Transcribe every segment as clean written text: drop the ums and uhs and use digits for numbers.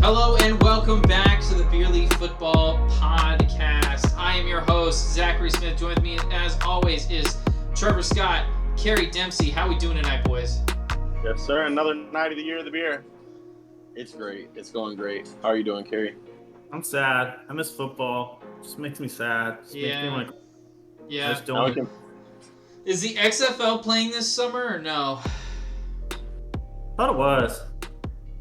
Hello and welcome back to the Beer League Football Podcast. I am your host, Zachary Smith. Joined with me, as always, is Trevor Scott, Kerry Dempsey. How we doing tonight, boys? Yes, sir. Another night of the year of the beer. It's great. It's going great. How are you doing, Kerry? I'm sad. I miss football. Just makes me sad. Just makes me like. Yeah. I just don't. Is the XFL playing this summer or no? Thought it was.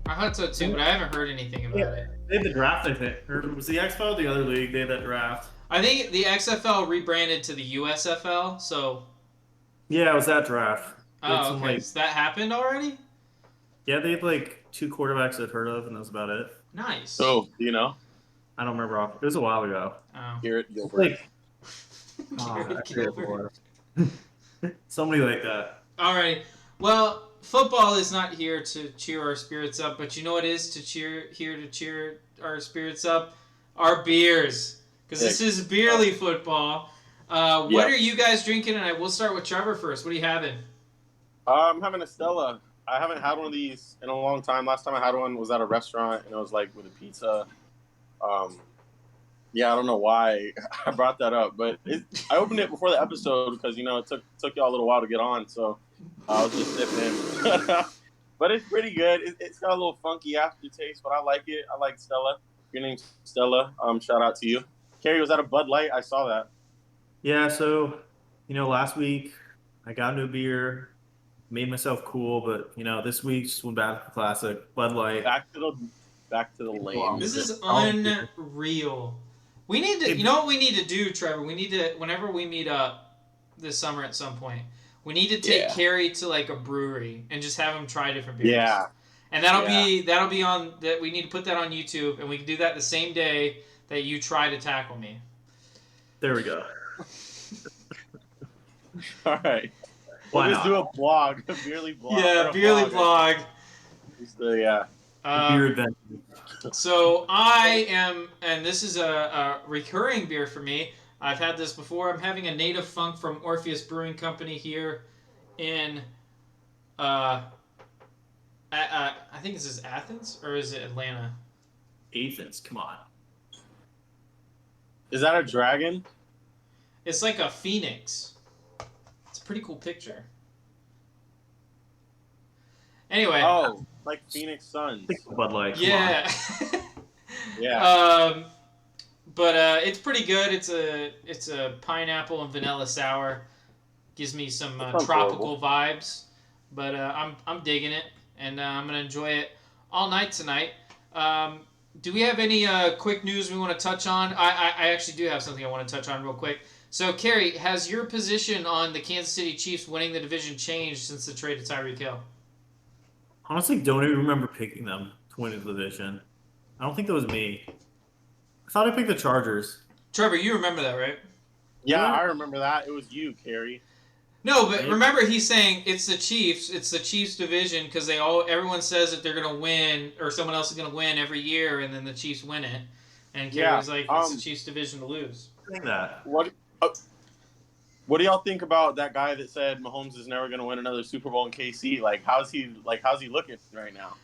I thought so too, but I haven't heard anything about it. They had the draft, I think. Or was the XFL the other league? They had that draft. I think the XFL rebranded to the USFL, so. Yeah, it was that draft. Oh, okay. So that happened already? Yeah, they had like 2 quarterbacks I'd heard of, and that's about it. Nice. So, do you know? I don't remember. It was a while ago. Oh. Garrett Gilbert. Garrett Gilbert. Somebody like that. All right. Well, football is not here to cheer our spirits up, but you know what is to cheer our spirits up? Our beers. Because this is Beer League Football. What are you guys drinking tonight? We'll start with Trevor first. What are you having? I'm having a Stella. I haven't had one of these in a long time. Last time I had one was at a restaurant, and it was like with a pizza. Yeah, I don't know why I brought that up, but I opened it before the episode because, you know, it took y'all a little while to get on, so I was just sipping in. But it's pretty good. It's got a little funky aftertaste, but I like it. I like Stella. Your name's Stella. Shout out to you. Kerry, was that a Bud Light? I saw that. Yeah, so, last week I got into a beer, made myself cool, but, this week just went back to the classic Bud Light. Back to the lane. This is unreal. We need to, you know what we need to do, Trevor? We need to, whenever we meet up this summer at some point, we need to take Kerry to like a brewery and just have him try different beers. Yeah. And that'll be on that. We need to put that on YouTube, and we can do that the same day that you try to tackle me. There we go. All right. We'll just do a blog, a Beer League blog. Yeah, Beer League blog. Beer adventure. So I am, and this is a recurring beer for me. I've had this before. I'm having a Native Funk from Orpheus Brewing Company here in, I think this is Athens, or is it Atlanta? Athens, come on. Is that a dragon? It's like a phoenix. It's a pretty cool picture. Anyway. Oh, like Phoenix Suns. Bud Light. Yeah. Yeah. But it's pretty good. It's a pineapple and vanilla sour. Gives me some tropical vibes. But I'm digging it, and I'm gonna enjoy it all night tonight. Do we have any quick news we want to touch on? I actually do have something I want to touch on real quick. So, Kerry, has your position on the Kansas City Chiefs winning the division changed since the trade to Tyreek Hill? Honestly, don't even remember picking them to win the division. I don't think that was me. I thought I picked the Chargers. Trevor, you remember that, right? Yeah, I remember that. It was you, Kerry. No, but remember he's saying it's the Chiefs. It's the Chiefs division because everyone says that they're going to win or someone else is going to win every year, and then the Chiefs win it. And Kerry's like, it's the Chiefs division to lose. That. What do y'all think about that guy that said Mahomes is never going to win another Super Bowl in KC? How's he looking right now?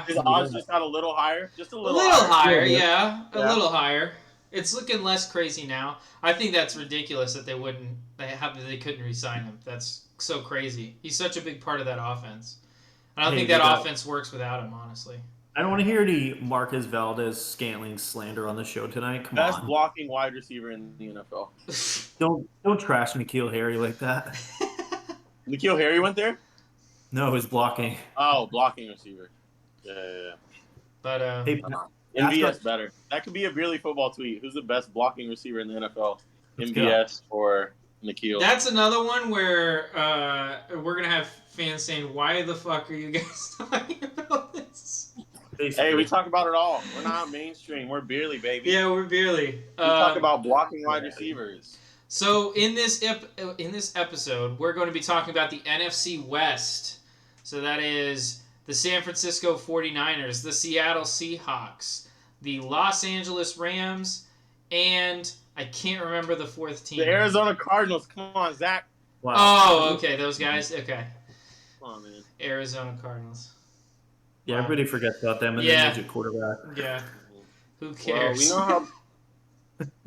His odds just got a little higher, just a little higher. A little higher. It's looking less crazy now. I think that's ridiculous that they couldn't re-sign him. That's so crazy. He's such a big part of that offense. I don't think that offense works without him, honestly. I don't want to hear any Marquez Valdez-Scantling slander on the show tonight. Come on. Best blocking wide receiver in the NFL. Don't trash N'Keal Harry like that. N'Keal Harry went there? No, his blocking. Oh, blocking receiver. Yeah. But MVS better. That could be a Beer League Football tweet. Who's the best blocking receiver in the NFL? MVS or N'Keal? That's another one where we're going to have fans saying, why the fuck are you guys talking about this? Basically. Hey, we talk about it all. We're not mainstream. We're Beer League, baby. Yeah, we're Beer League. We talk about blocking wide receivers. So in this episode, we're going to be talking about the NFC West. So that is the San Francisco 49ers, the Seattle Seahawks, the Los Angeles Rams, and I can't remember the fourth team. The Arizona Cardinals. Come on, Zach. Wow. Oh, okay. Those guys? Okay. Come on, man. Arizona Cardinals. Yeah, Wow. everybody forgets about them and Yeah. then midget quarterback. Yeah. Who Well, cares?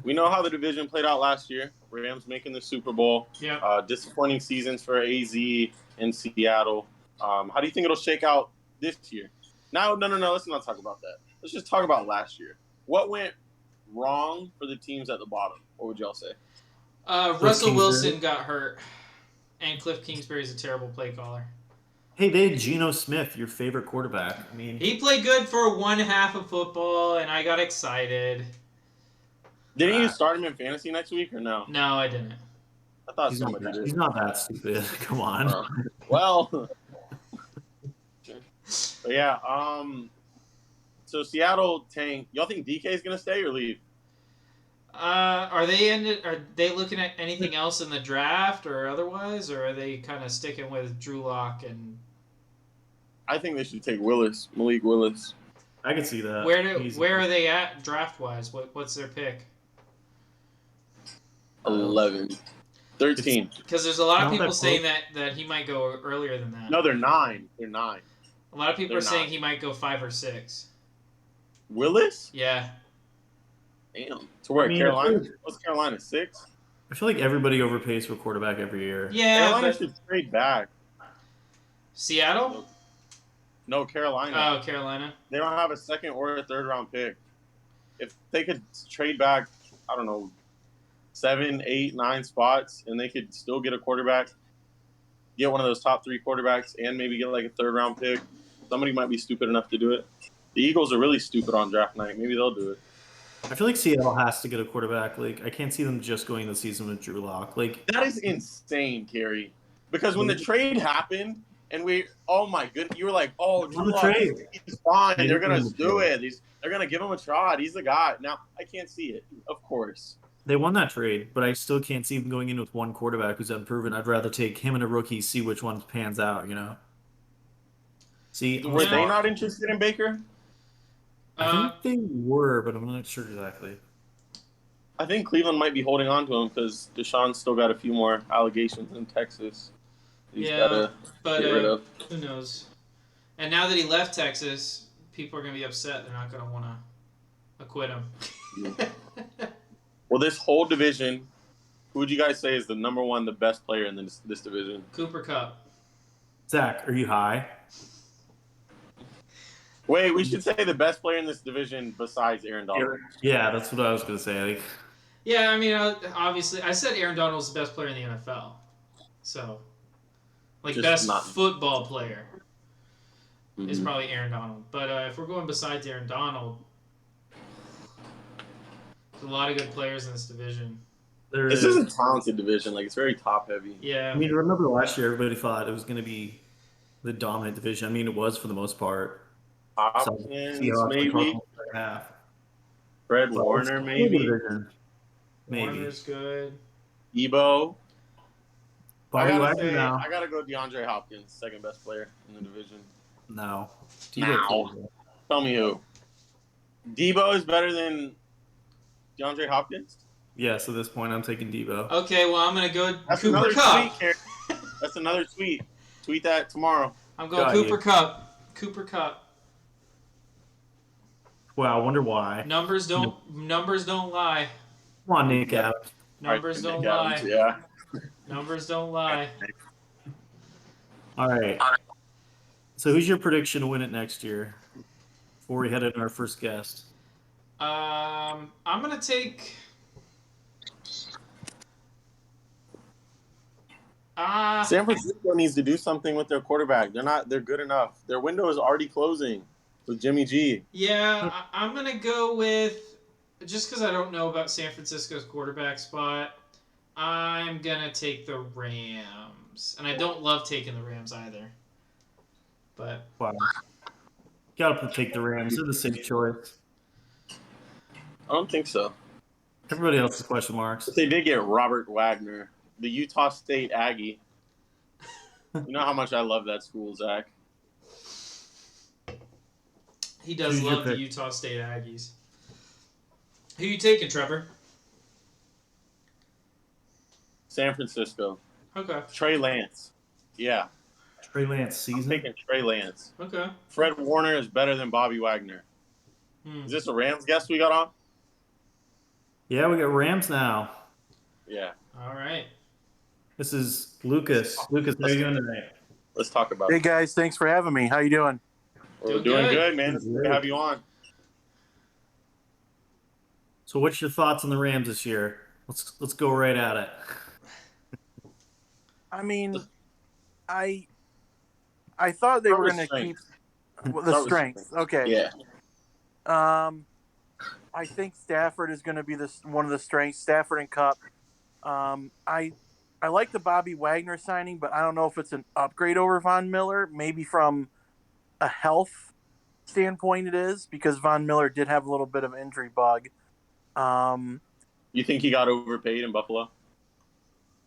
we know how the division played out last year. Rams making the Super Bowl. Yep. Disappointing seasons for AZ in Seattle. How do you think it'll shake out this year? No. Let's not talk about that. Let's just talk about last year. What went wrong for the teams at the bottom? What would y'all say? Russell Wilson got hurt, and Cliff Kingsbury's a terrible play caller. Hey, they had Geno Smith, your favorite quarterback. I mean, He played good for one half of football, and I got excited. Didn't you start him in fantasy next week or no? No, I didn't. I thought he's somebody did. He's not that stupid. Come on. Well, but yeah. So Seattle tank. Y'all think DK is gonna stay or leave? Are they looking at anything else in the draft or otherwise, or are they kind of sticking with Drew Lock and? I think they should take Malik Willis. I can see that. Where are they at draft wise? What's their pick? 11. 13. Because there's a lot of people saying that he might go earlier than that. No, they're 9. They're 9. A lot of people are saying he might go 5 or 6. Willis? Yeah. Damn. To where? Carolina? What's Carolina? 6? I feel like everybody overpays for quarterback every year. Yeah. Carolina should trade back. Seattle? No, Carolina. Oh, Carolina. They don't have a second or a third round pick. If they could trade back, I don't know, 7, 8, 9 spots, and they could still get a quarterback, get one of those top 3 quarterbacks, and maybe get like a third round pick, somebody might be stupid enough to do it. The Eagles are really stupid on draft night. Maybe they'll do it. I feel like Seattle has to get a quarterback. Like, I can't see them just going the season with Drew Lock. Like, that is insane, Kerry. Because when the trade happened, and oh my goodness, you were like, oh, Drew Lock, he's fine. They're going to do it. They're going to give him a trot. He's the guy. Now, I can't see it, of course. They won that trade, but I still can't see them going in with one quarterback who's unproven. I'd rather take him and a rookie, see which one pans out, you know? See, were they not interested in Baker? I think they were, but I'm not sure exactly. I think Cleveland might be holding on to him because Deshaun's still got a few more allegations in Texas. He's but who knows? And now that he left Texas, people are going to be upset. They're not going to want to acquit him. Well, this whole division, who would you guys say is the number one, the best player in this division? Cooper Kupp. Zach, are you high? Wait, we should say the best player in this division besides Aaron Donald. Yeah, that's what I was going to say. Like, yeah, I mean, obviously, I said Aaron Donald's the best player in the NFL. So, like, best football player is probably Aaron Donald. But if we're going besides Aaron Donald, there's a lot of good players in this division. This is a talented division. Like, it's very top-heavy. Yeah. I mean, remember last year, everybody thought it was going to be the dominant division. I mean, it was for the most part. Hopkins, maybe. Fred Warner, maybe. Warner's good. Debo. I now. gotta go DeAndre Hopkins, second best player in the division. No. Tell me who. Debo is better than DeAndre Hopkins? Yes, at this point, I'm taking Debo. Okay, well, I'm going to go That's Cooper Kupp. That's another tweet. Tweet that tomorrow. I'm going Cooper Kupp. Cooper Kupp. Wow, I wonder why. Numbers don't lie. Come on, Nick Adams. Numbers don't lie. Yeah. Numbers don't lie. All right. So who's your prediction to win it next year? Before we head into our first guest. I'm going to take... San Francisco needs to do something with their quarterback. They're good enough. Their window is already closing with Jimmy G. Yeah, I'm going to go with, just because I don't know about San Francisco's quarterback spot, I'm going to take the Rams. And I don't love taking the Rams either. But wow. Gotta take the Rams. They're the safe choice. I don't think so. Everybody else is question marks. But they did get Robert Wagner, the Utah State Aggie. You know how much I love that school, Zach. He does love the Utah State Aggies. Who you taking, Trevor? San Francisco. Okay. Trey Lance. Yeah. Trey Lance I'm season. taking Trey Lance. Okay. Fred Warner is better than Bobby Wagner. Is this a Rams guest we got on? Yeah, we got Rams now. Yeah. All right. This is Lucas. Lucas, how are you doing tonight? Let's talk about Hey it. guys, thanks for having me. How you doing? We're Doing doing good. good, man. It's good to have you on. So, what's your thoughts on the Rams this year? Let's go right at it. I mean, I thought they were going to keep the strength. Okay. Yeah. I think Stafford is going to be one of the strengths. Stafford and Cup. I like the Bobby Wagner signing, but I don't know if it's an upgrade over Von Miller. Maybe from a health standpoint, it is, because Von Miller did have a little bit of injury bug. You think he got overpaid in Buffalo?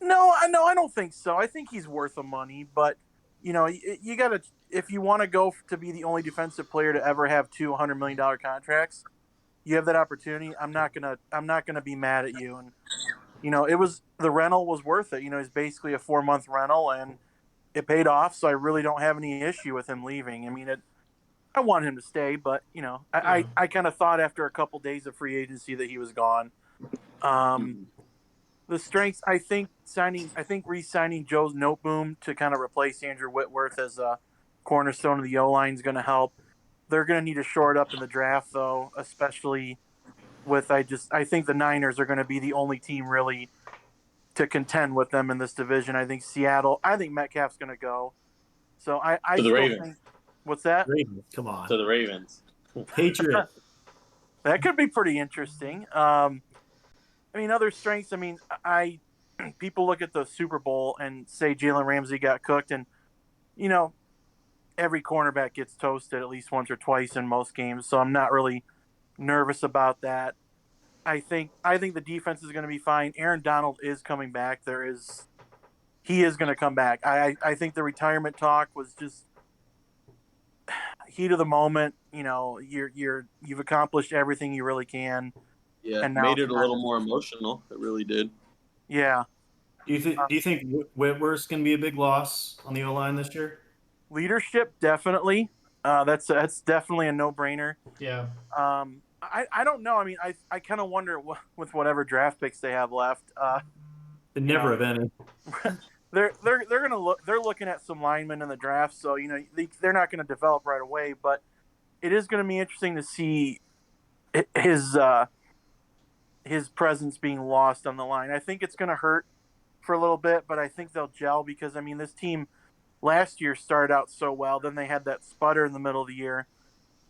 No, I don't think so. I think he's worth the money, but you got to, if you want to go to be the only defensive player to ever have two $100 million contracts, you have that opportunity. I'm not gonna be mad at you. And the rental was worth it. It's basically a 4-month rental, and it paid off. So I really don't have any issue with him leaving. I mean, I want him to stay, but I kind of thought after a couple days of free agency that he was gone. The strengths, I think re-signing Joe Noteboom to kind of replace Andrew Whitworth as a cornerstone of the O-line is going to help. They're going to need to shore it up in the draft, though, especially with I think the Niners are going to be the only team really to contend with them in this division. I think Metcalf's going to go. So I to the still Ravens. think, what's that? Ravens, come on. To the Ravens. Patriots. That could be pretty interesting. Other strengths. People look at the Super Bowl and say Jalen Ramsey got cooked, and every cornerback gets toasted at least once or twice in most games. So I'm not really nervous about that. I think the defense is going to be fine. Aaron Donald is coming back. He is going to come back. I think the retirement talk was just heat of the moment. You've accomplished everything you really can. Yeah, and now made it a little more emotional. It really did. Yeah. Do you think Whitworth's going to be a big loss on the O-line this year? Leadership, definitely. That's definitely a no-brainer. Yeah. I don't know. I kind of wonder with whatever draft picks they have left. They never have any. They're looking at some linemen in the draft, so they're not going to develop right away. But it is going to be interesting to see his presence being lost on the line. I think it's going to hurt for a little bit, but I think they'll gel because this team last year started out so well. Then they had that sputter in the middle of the year,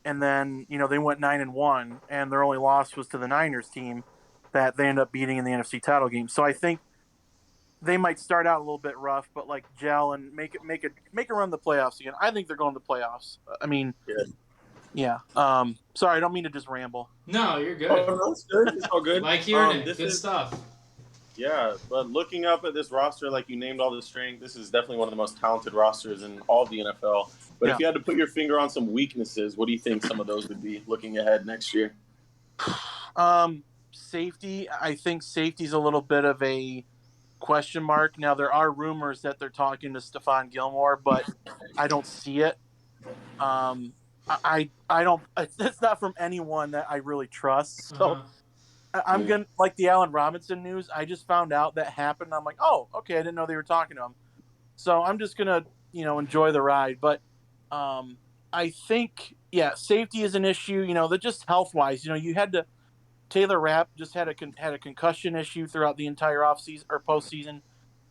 and then they went 9-1, and their only loss was to the Niners team that they ended up beating in the NFC title game. So I think they might start out a little bit rough, but gel and make a run the playoffs again. I think they're going to the playoffs. Yeah. Sorry, I don't mean to just ramble. No, you're good. Oh, no, it's good. It's all good. Like hearing it. Good stuff. Yeah, but looking up at this roster, like you named all the strength, this is definitely one of the most talented rosters in all of the NFL. But if you had to put your finger on some weaknesses, what do you think some of those would be looking ahead next year? Safety. I think safety's a little bit of a question mark. Now, there are rumors that they're talking to Stephon Gilmore, but I don't see it. I don't. It's not from anyone that I really trust. So I'm gonna, like the Allen Robinson news. I just found out that happened. I'm like, oh, okay. I didn't know they were talking to him. So I'm just gonna, enjoy the ride. But I think, safety is an issue. That just health wise. You had to. Taylor Rapp just had a concussion issue throughout the entire offseason or postseason.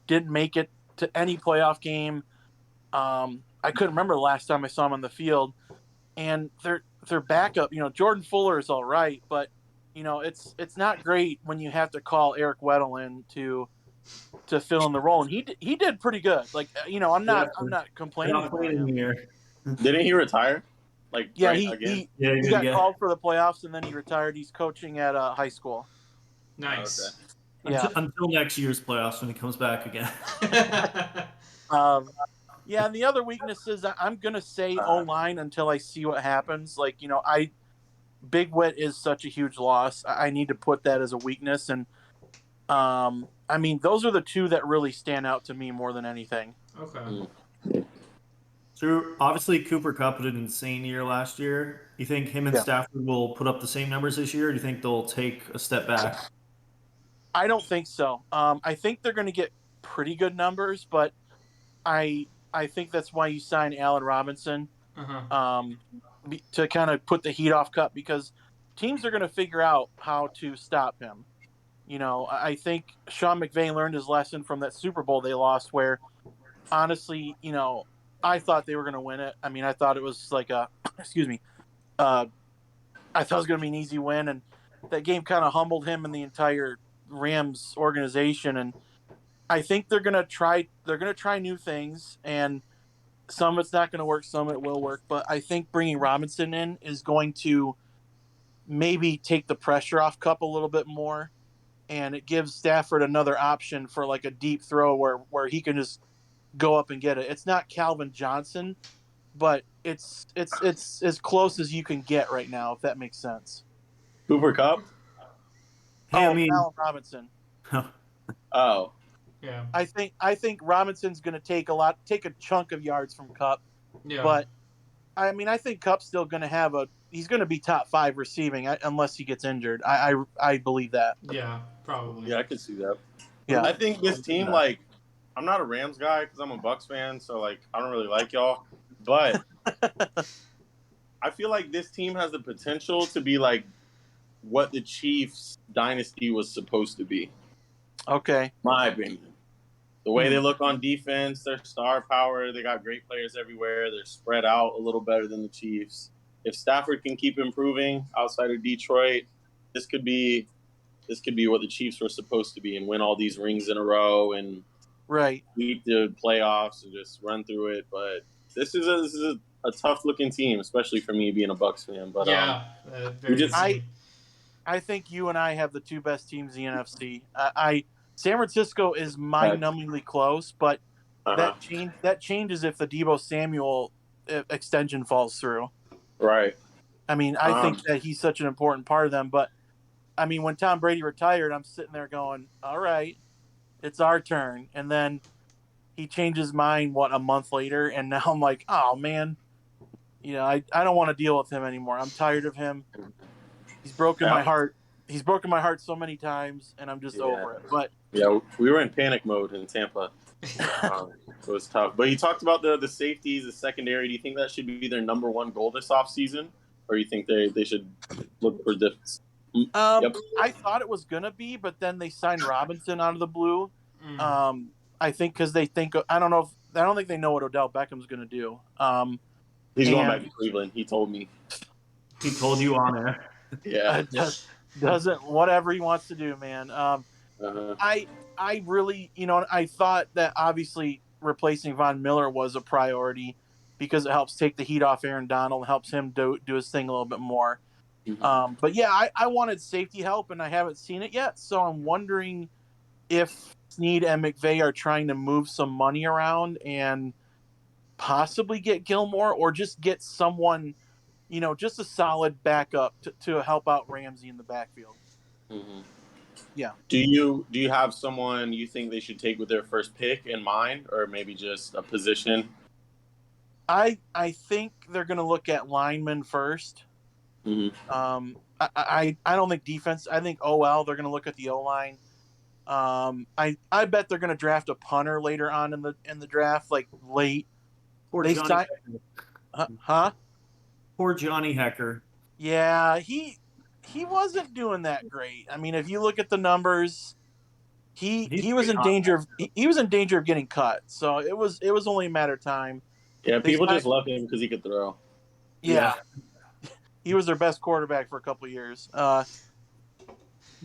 Didn't make it to any playoff game. I couldn't remember the last time I saw him on the field. And their backup, Jordan Fuller is all right, but it's not great when you have to call Eric Weddle in to fill in the role. And he did pretty good. I'm not complaining. Here. Didn't he retire? He got called for the playoffs and then he retired. He's coaching at high school. Nice. Okay. Yeah. Until next year's playoffs when he comes back again. And the other weaknesses, I'm going to say O-line until I see what happens. Big Wit is such a huge loss. I need to put that as a weakness. And, those are the two that really stand out to me more than anything. Okay. So obviously Cooper Kupp had an insane year last year. You think him and Yeah. Stafford will put up the same numbers this year? Or do you think they'll take a step back? I don't think so. I think they're going to get pretty good numbers, but I think that's why you sign Allen Robinson Uh-huh. to kind of put the heat off Kupp, because teams are going to figure out how to stop him. I think Sean McVay learned his lesson from that Super Bowl they lost, where honestly, I thought they were going to win it. I mean, I thought it was like excuse me, I thought it was going to be an easy win, and that game kind of humbled him and the entire Rams organization. And I think they're going to try. They're going to try new things, and some of it's not going to work, some of it will work. But I think bringing Robinson in is going to maybe take the pressure off Kupp a little bit more, and it gives Stafford another option for like a deep throw where he can just go up and get it. It's not Calvin Johnson, but it's as close as you can get right now, if that makes sense. Cooper Kupp? Hey, I mean, Allen Robinson. Oh. Yeah. I think Robinson's going to take a chunk of yards from Kupp, Yeah. but I mean, I think Kupp's still going to he's going to be top 5 receiving unless he gets injured. I believe that. Yeah, probably. Yeah, I could see that. Yeah. I think this team, like, I'm not a Rams guy because I'm a Bucks fan, so, like, I don't really like y'all. But I feel like this team has the potential to be, like, what the Chiefs' dynasty was supposed to be. Okay. My opinion. The way they look on defense, their star power, they got great players everywhere. They're spread out a little better than the Chiefs. If Stafford can keep improving outside of Detroit, this could be what the Chiefs were supposed to be and win all these rings in a row and beat the playoffs and just run through it. But this is a tough looking team, especially for me being a Bucks fan. But yeah, I think you and I have the two best teams in the NFC. San Francisco is mind-numbingly close, but that changes if the Deebo Samuel extension falls through. Right. I mean, I think that he's such an important part of them. But I mean, when Tom Brady retired, I'm sitting there going, "All right, it's our turn," and then he changed his mind a month later, and now I'm like, "Oh man, I don't want to deal with him anymore. I'm tired of him. He's broken my heart. He's broken my heart so many times, and I'm just over it." But yeah, we were in panic mode in Tampa. It was tough. But you talked about the safeties, the secondary. Do you think that should be their number one goal this offseason? Or you think they should look for difference? I thought it was going to be, but then they signed Robinson out of the blue. I think because they think – I don't think they know what Odell Beckham's going to do. He's going back to Cleveland. He told me. He told you on there. Yeah. Doesn't – whatever he wants to do, man. I really – I thought that obviously replacing Von Miller was a priority because it helps take the heat off Aaron Donald, helps him do his thing a little bit more. But yeah, I wanted safety help, and I haven't seen it yet. So I'm wondering if Snead and McVay are trying to move some money around and possibly get Gilmore, or just get someone, just a solid backup to help out Ramsey in the backfield. Yeah. Do you have someone you think they should take with their first pick in mind, or maybe just a position? I think they're going to look at linemen first. I don't think defense. I think OL. They're going to look at the O line. I bet they're going to draft a punter later on in the draft, like late. Poor Johnny Hecker. Poor Johnny Hecker. Yeah, he wasn't doing that great. I mean, if you look at the numbers, he was in danger of getting cut. So it was only a matter of time. Yeah, people just love him because he could throw. Yeah. He was their best quarterback for a couple of years.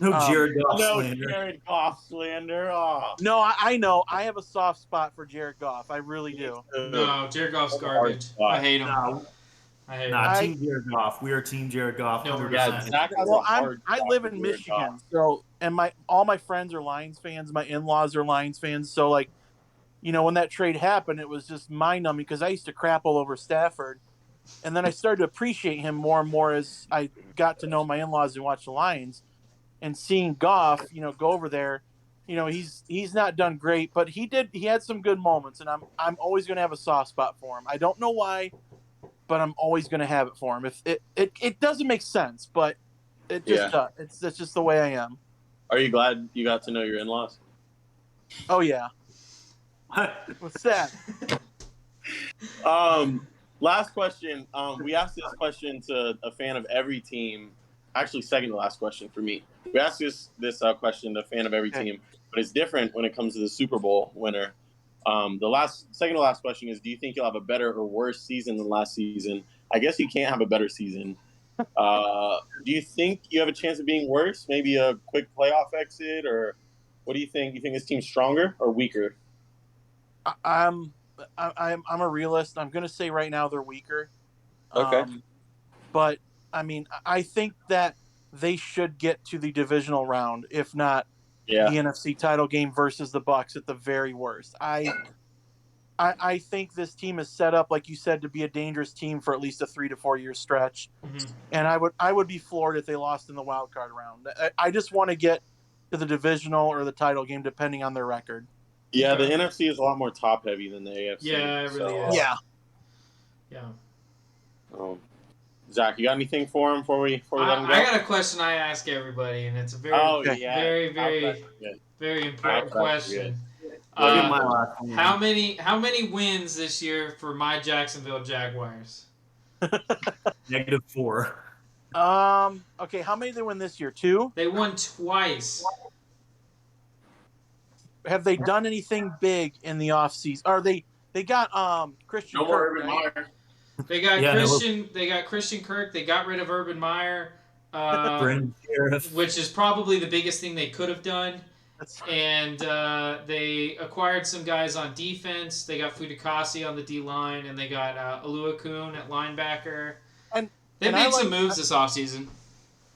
Jared Goff slander. Jared Goff slander. Oh. No, I know. I have a soft spot for Jared Goff. I really do. No, Jared Goff's garbage. I hate him. Team Jared Goff. We are Team Jared Goff. No, well, I live in Michigan, so all my friends are Lions fans. My in-laws are Lions fans. So, like, when that trade happened, it was just mind-numbing because I used to crap all over Stafford. And then I started to appreciate him more and more as I got to know my in-laws and watch the Lions. And seeing Goff, go over there, he's not done great, but he had some good moments, and I'm always going to have a soft spot for him. I don't know why, but I'm always going to have it for him. If it doesn't make sense, but it just does. It's just the way I am. Are you glad you got to know your in-laws? Oh yeah. What's that? Last question. We asked this question to a fan of every team. Actually, second to last question for me. We asked this question to a fan of every team, but it's different when it comes to the Super Bowl winner. The second to last question is: do you think you'll have a better or worse season than last season? I guess you can't have a better season. Do you think you have a chance of being worse? Maybe a quick playoff exit, or what do you think? You think this team's stronger or weaker? I'm a realist. I'm going to say right now they're weaker. Okay. But I mean, I think that they should get to the divisional round, if not the NFC title game versus the Bucs at the very worst. I think this team is set up, like you said, to be a dangerous team for at least a 3 to 4 year stretch. Mm-hmm. And I would be floored if they lost in the wild card round. I just want to get to the divisional or the title game, depending on their record. Yeah, the NFC is a lot more top heavy than the AFC. Yeah, it really is. Yeah. Zach, you got anything for him before we let him go? I got a question I ask everybody, and it's a very, very important question. How many wins this year for my Jacksonville Jaguars? -4. Okay, how many did they win this year? 2? They won twice. Have they done anything big in the offseason? Or they got Christian Kirk, right? They got Christian Kirk. They got rid of Urban Meyer, which is probably the biggest thing they could have done. And they acquired some guys on defense. They got Fudikasi on the D-line, and they got Oluokun at linebacker. They made some moves this offseason.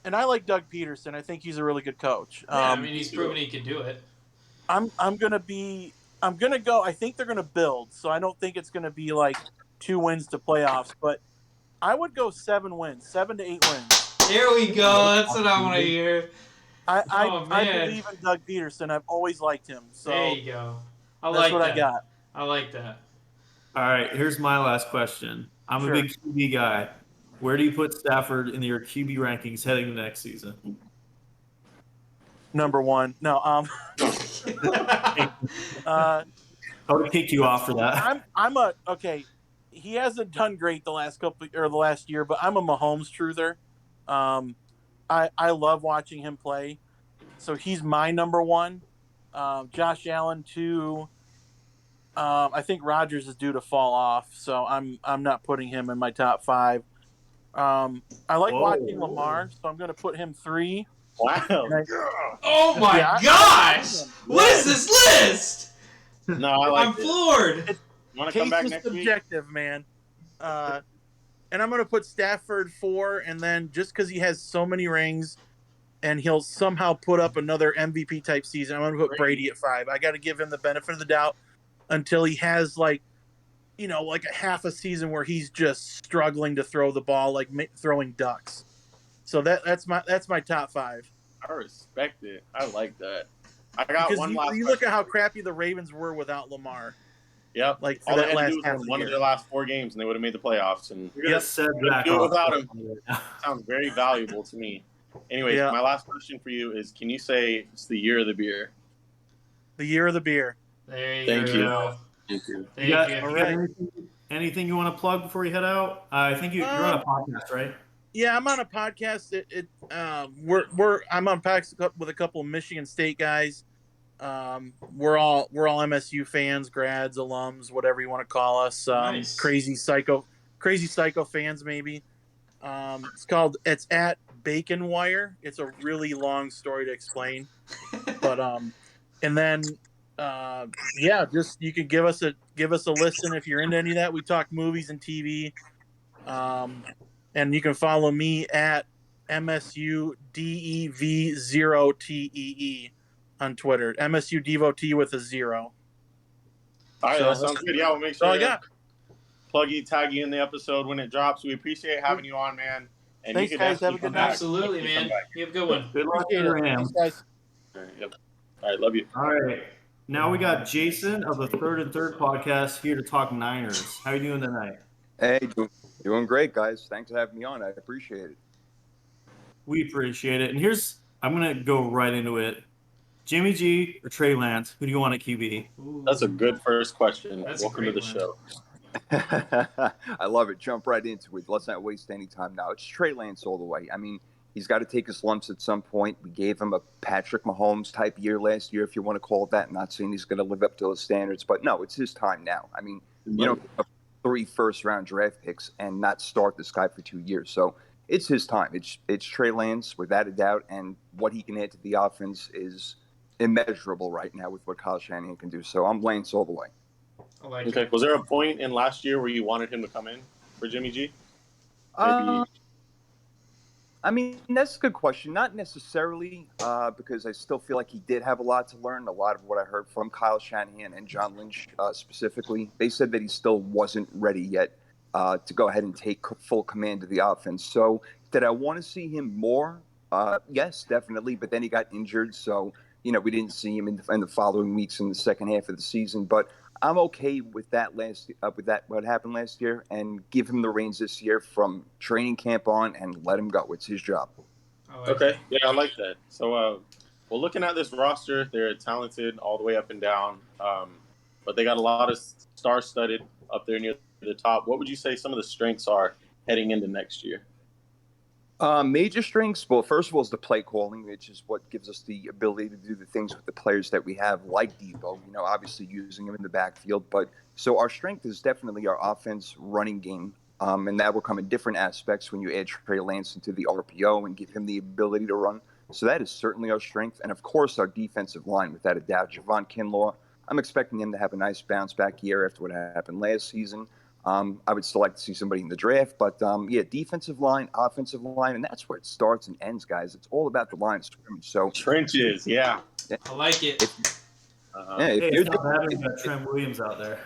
And I like Doug Peterson. I think he's a really good coach. He's proven he can do it. I'm gonna go. I think they're gonna build, so I don't think it's gonna be like 2 wins to playoffs, but I would go 7 wins, 7 to 8 wins. There we go. That's what I want to hear. I believe in Doug Peterson. I've always liked him. So there you go. That's what I got. I like that. All right, here's my last question. I'm a big QB guy. Where do you put Stafford in your QB rankings heading into next season? Number 1. No. I would kick you off for that. Okay. He hasn't done great the last year, but I'm a Mahomes truther. I love watching him play, so he's my number 1. Josh Allen 2. I think Rodgers is due to fall off, so I'm not putting him in my top 5. I like watching Lamar, so I'm going to put him 3. Wow! Oh my gosh! What is this list? No, I'm floored. Want to come back next subjective, man. And I'm going to put Stafford 4, and then just because he has so many rings, and he'll somehow put up another MVP type season, I'm going to put Brady at 5. I got to give him the benefit of the doubt until he has like a half a season where he's just struggling to throw the ball, like throwing ducks. So that's my top 5. I respect it. I like that. I got because one last. You look at how crappy the Ravens were without Lamar. Yep. Like all that they had last to do was win one of their last 4 games, and they would have made the playoffs. And do it without him. Sounds very valuable to me. Anyways, my last question for you is: can you say it's the year of the beer? The year of the beer. There you Thank go. Thank you. Thank you. All right. Anything you want to plug before you head out? I think you're on a podcast, right? Yeah, I'm on a podcast. I'm on podcast with a couple of Michigan State guys. We're all MSU fans, grads, alums, whatever you want to call us. Nice. Crazy psycho fans, maybe. It's at Bacon Wire. It's a really long story to explain, but and then just you can give us a listen if you're into any of that. We talk movies and TV. And you can follow me at MSUDEV0TEE on Twitter. MSU Devotee with a 0. All right, that sounds good. Yeah, we'll make sure I got. Plug you, tag you in the episode when it drops. We appreciate having you on, man. And thanks, you guys. Have a good night. Absolutely, man. You have a good one. Good luck. Thanks, guys. Yep. All right, love you. All right. Now we got Jason of the Third and Third podcast here to talk Niners. How are you doing tonight? Hey, doing great, guys. Thanks for having me on. I appreciate it. We appreciate it. And I'm going to go right into it. Jimmy G or Trey Lance? Who do you want at QB? Ooh. That's a good first question. That's Welcome to the show. I love it. Jump right into it. Let's not waste any time now. It's Trey Lance all the way. I mean, he's got to take his lumps at some point. We gave him a Patrick Mahomes type year last year, if you want to call it that. I'm not saying he's going to live up to his standards, but no, it's his time now. I mean, you know, 3 first-round draft picks and not start this guy for 2 years. So it's his time. It's Trey Lance without a doubt, and what he can add to the offense is immeasurable right now with what Kyle Shanahan can do. So I'm Lance all the way. I like Okay. it. Was there a point in last year where you wanted him to come in for Jimmy G? Maybe. I mean, that's a good question. Not necessarily, because I still feel like he did have a lot to learn. A lot of what I heard from Kyle Shanahan and John Lynch specifically, they said that he still wasn't ready yet to go ahead and take full command of the offense. So did I want to see him more? Yes, definitely. But then he got injured, so we didn't see him in the following weeks in the second half of the season. But I'm okay with that what happened last year, and give him the reins this year from training camp on and let him go. It's his job. Okay. Yeah, I like that. So, well, looking at this roster, they're talented all the way up and down, but they got a lot of star-studded up there near the top. What would you say some of the strengths are heading into next year? Major strengths, well, first of all, is the play calling, which is what gives us the ability to do the things with the players that we have, like Debo, obviously using him in the backfield. But so our strength is definitely our offense running game. And that will come in different aspects when you add Trey Lance into the RPO and give him the ability to run. So that is certainly our strength. And of course, our defensive line, without a doubt. Javon Kinlaw, I'm expecting him to have a nice bounce back year after what happened last season. I would still like to see somebody in the draft, but defensive line, offensive line, and that's where it starts and ends, guys. It's all about the line of scrimmage. So trenches, yeah. I like it. It's not bad when you got Trent Williams out there.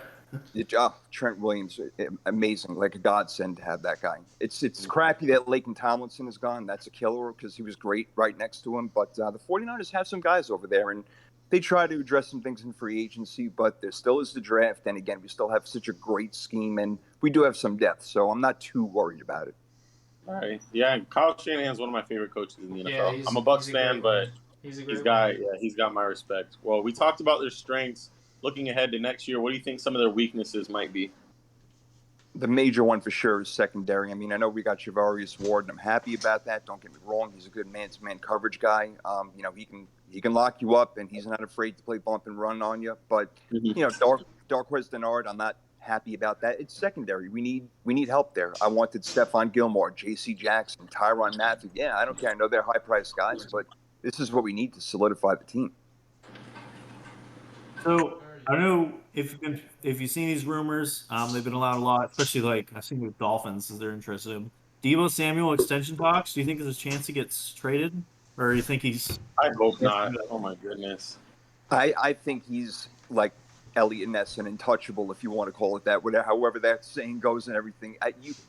Trent Williams, amazing, like a godsend to have that guy. It's crappy that Laken Tomlinson is gone. That's a killer because he was great right next to him. But the 49ers have some guys over there, and they try to address some things in free agency, but there still is the draft. And again, we still have such a great scheme, and we do have some depth. So I'm not too worried about it. All right. Yeah, Kyle Shanahan's one of my favorite coaches in the NFL. I'm a Bucs fan, but he's got my respect. Well, we talked about their strengths. Looking ahead to next year, what do you think some of their weaknesses might be? The major one for sure is secondary. I mean, I know we got Javarius Ward, and I'm happy about that. Don't get me wrong; he's a good man-to-man coverage guy. He can lock you up, and he's not afraid to play bump and run on you. But Darqueze Dennard, I'm not happy about that. It's secondary. We need help there. I wanted Stephon Gilmore, J.C. Jackson, Tyrann Mathieu. Yeah, I don't care. I know they're high-priced guys, but this is what we need to solidify the team. So I don't know if you've seen these rumors. They've been allowed a lot, especially I've seen with Dolphins as they're interested. Debo Samuel extension talks. Do you think there's a chance he gets traded, or do you think he's? I hope not. Oh my goodness. I think he's like Elliot Ness, and untouchable, if you want to call it that. However that saying goes and everything.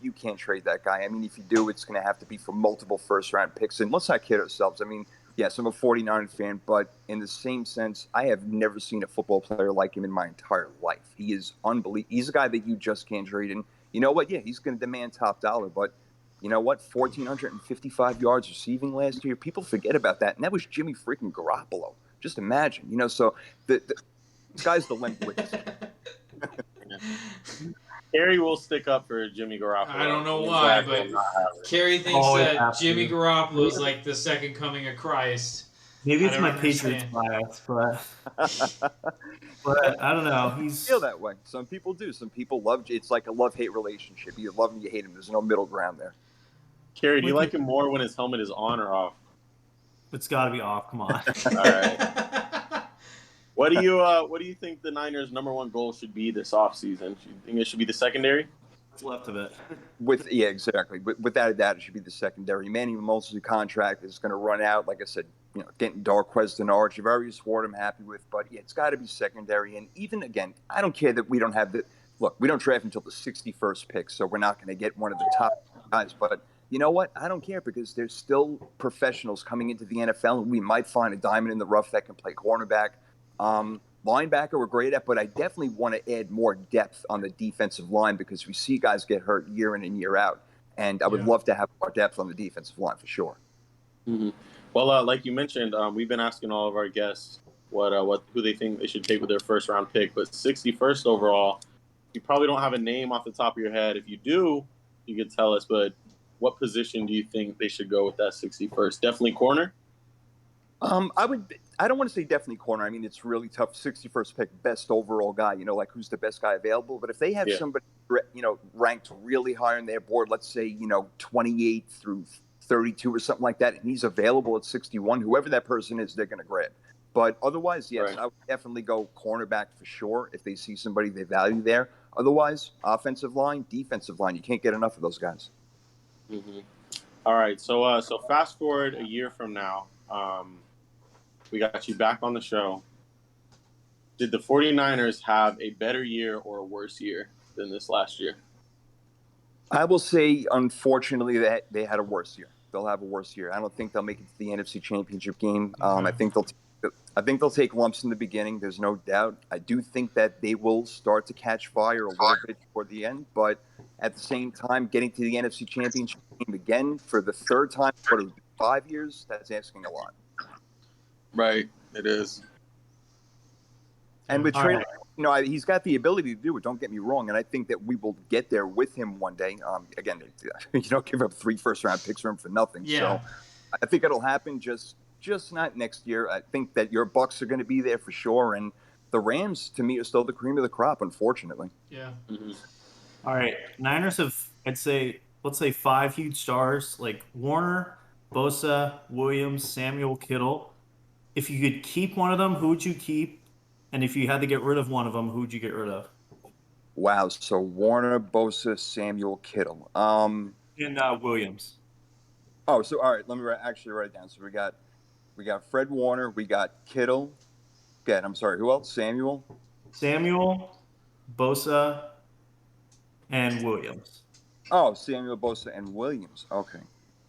You can't trade that guy. I mean, if you do, it's going to have to be for multiple first-round picks. And let's not kid ourselves. I mean, yes, I'm a 49er fan, but in the same sense, I have never seen a football player like him in my entire life. He is unbelievable. He's a guy that you just can't trade. And you know what? Yeah, he's going to demand top dollar, but you know what? 1,455 yards receiving last year. People forget about that. And that was Jimmy freaking Garoppolo. Just imagine, so the sky's the limit with this. Kerry will stick up for Jimmy Garoppolo. I don't know why, but Kerry thinks that Jimmy Garoppolo is like the second coming of Christ. Maybe it's my Patriots bias, but I don't know. I feel that way. Some people do. Some people love. It's like a love-hate relationship. You love him, you hate him. There's no middle ground there. Kerry, do you like him more when his helmet is on or off? It's got to be off. Come on. All right. What do you think the Niners' number one goal should be this offseason? Do you think it should be the secondary? What's left of it? Exactly. Without a doubt, it should be the secondary. Manny Mosley's contract is going to run out. Like I said, getting Darqueze Dennard, Javarius Ward, I'm happy with. But it's got to be secondary. And even again, I don't care that we don't have we don't draft until the 61st pick, so we're not going to get one of the top guys. But you know what? I don't care because there's still professionals coming into the NFL, and we might find a diamond in the rough that can play cornerback. Linebacker we're great at, but I definitely want to add more depth on the defensive line because we see guys get hurt year in and year out. And I would love to have more depth on the defensive line for sure. Mm-hmm. Well, like you mentioned, we've been asking all of our guests who they think they should take with their first round pick. But 61st overall, you probably don't have a name off the top of your head. If you do, you could tell us. But what position do you think they should go with that 61st? Definitely corner? I don't want to say definitely corner. I mean, it's really tough. 61st pick, best overall guy, like who's the best guy available. But if they have somebody, ranked really high on their board, let's say, 28 through 32 or something like that, and he's available at 61, whoever that person is, they're going to grab. But otherwise, yes, right. I would definitely go cornerback for sure if they see somebody they value there. Otherwise, offensive line, defensive line, you can't get enough of those guys. Mm-hmm. All right, so fast forward a year from now. We got you back on the show. Did the 49ers have a better year or a worse year than this last year? I will say, unfortunately, that they had a worse year. They'll have a worse year. I don't think they'll make it to the NFC Championship game. I think they'll take lumps in the beginning. There's no doubt. I do think that they will start to catch fire a little bit toward the end, but at the same time, getting to the NFC Championship game again for the third time, 5 years, that's asking a lot. Right, it is. And with Trey, he's got the ability to do it. Don't get me wrong, and I think that we will get there with him one day. Again, you don't give up 3 first-round picks for him for nothing. Yeah. So I think it'll happen. Just not next year. I think that your Bucks are going to be there for sure, and the Rams, to me, are still the cream of the crop. Unfortunately. Yeah. Mm-hmm. All right, Niners have, let's say 5 huge stars like Warner, Bosa, Williams, Samuel, Kittle. If you could keep one of them, who would you keep? And if you had to get rid of one of them, who would you get rid of? Wow. So Warner, Bosa, Samuel, Kittle. And Williams. Oh, so all right. Let me actually write it down. So we got Fred Warner. We got Kittle. Good. I'm sorry. Who else? Samuel, Bosa, and Williams. Oh, Samuel, Bosa, and Williams. Okay.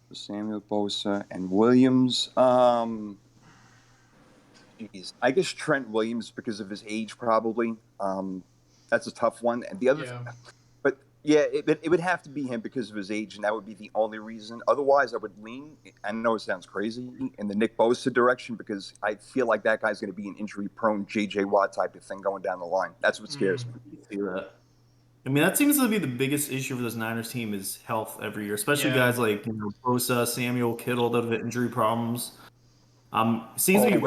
So Samuel, Bosa, and Williams. I guess Trent Williams because of his age, probably. That's a tough one. And the other, but yeah, it would have to be him because of his age, and that would be the only reason. Otherwise, I would lean. I know it sounds crazy in the Nick Bosa direction because I feel like that guy's going to be an injury-prone J.J. Watt type of thing going down the line. That's what scares me. See that. I mean, that seems to be the biggest issue for this Niners team is health every year, especially guys like Bosa, Samuel, Kittle that have injury problems. Seems to be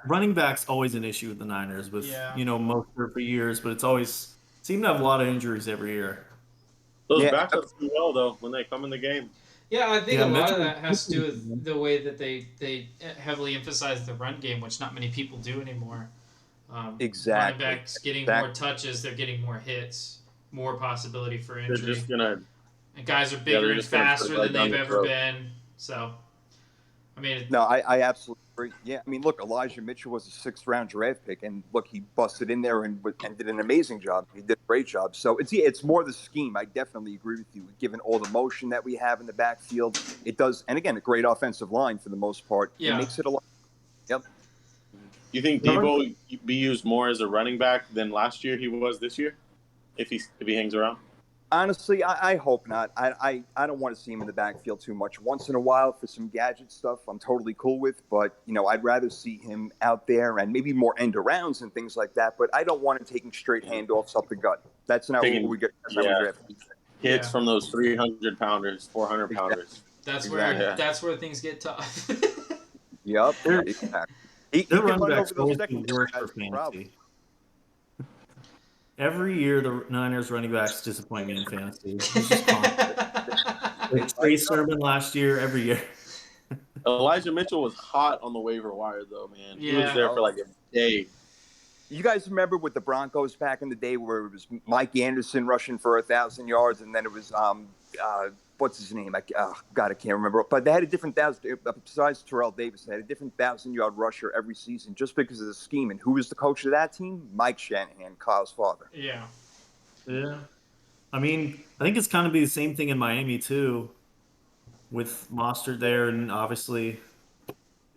running back's always an issue with the Niners with Mostert for years, but it's always seem to have a lot of injuries every year. Those backups do well though when they come in the game. Yeah, I think a lot of that has to do with the way that they heavily emphasize the run game, which not many people do anymore. Exactly. Running backs getting more touches, they're getting more hits, more possibility for injury. They're just gonna. And guys are bigger and faster than they've ever been. So, I mean, I absolutely agree. Yeah, I mean, look, Elijah Mitchell was a 6th-round draft pick, and look, he busted in there and did an amazing job. He did a great job. So it's more the scheme. I definitely agree with you. Given all the motion that we have in the backfield, it does. And again, a great offensive line for the most part. Yeah. It makes it a lot. Yep. You think Debo be used more as a running back than last year he was this year, if he hangs around? Honestly, I hope not. I don't want to see him in the backfield too much. Once in a while for some gadget stuff, I'm totally cool with. But, I'd rather see him out there and maybe more end arounds and things like that. But I don't want him taking straight handoffs up the gut. That's not what we get. Hits from those 300-pounders, 400-pounders. That's where things get tough. Yep. Their running backs always work for fantasy. Every year, the Niners running backs disappoint me in fantasy. It's just like Trey Sermon last year, every year. Elijah Mitchell was hot on the waiver wire, though, man. He was there for like a day. You guys remember with the Broncos back in the day where it was Mike Anderson rushing for 1,000 yards, and then it was what's his name? I can't remember. But they had a different besides Terrell Davis. They had a different 1,000-yard rusher every season just because of the scheme. And who was the coach of that team? Mike Shanahan, Kyle's father. Yeah. I mean, I think it's kind of be the same thing in Miami too. with Mostert there, and obviously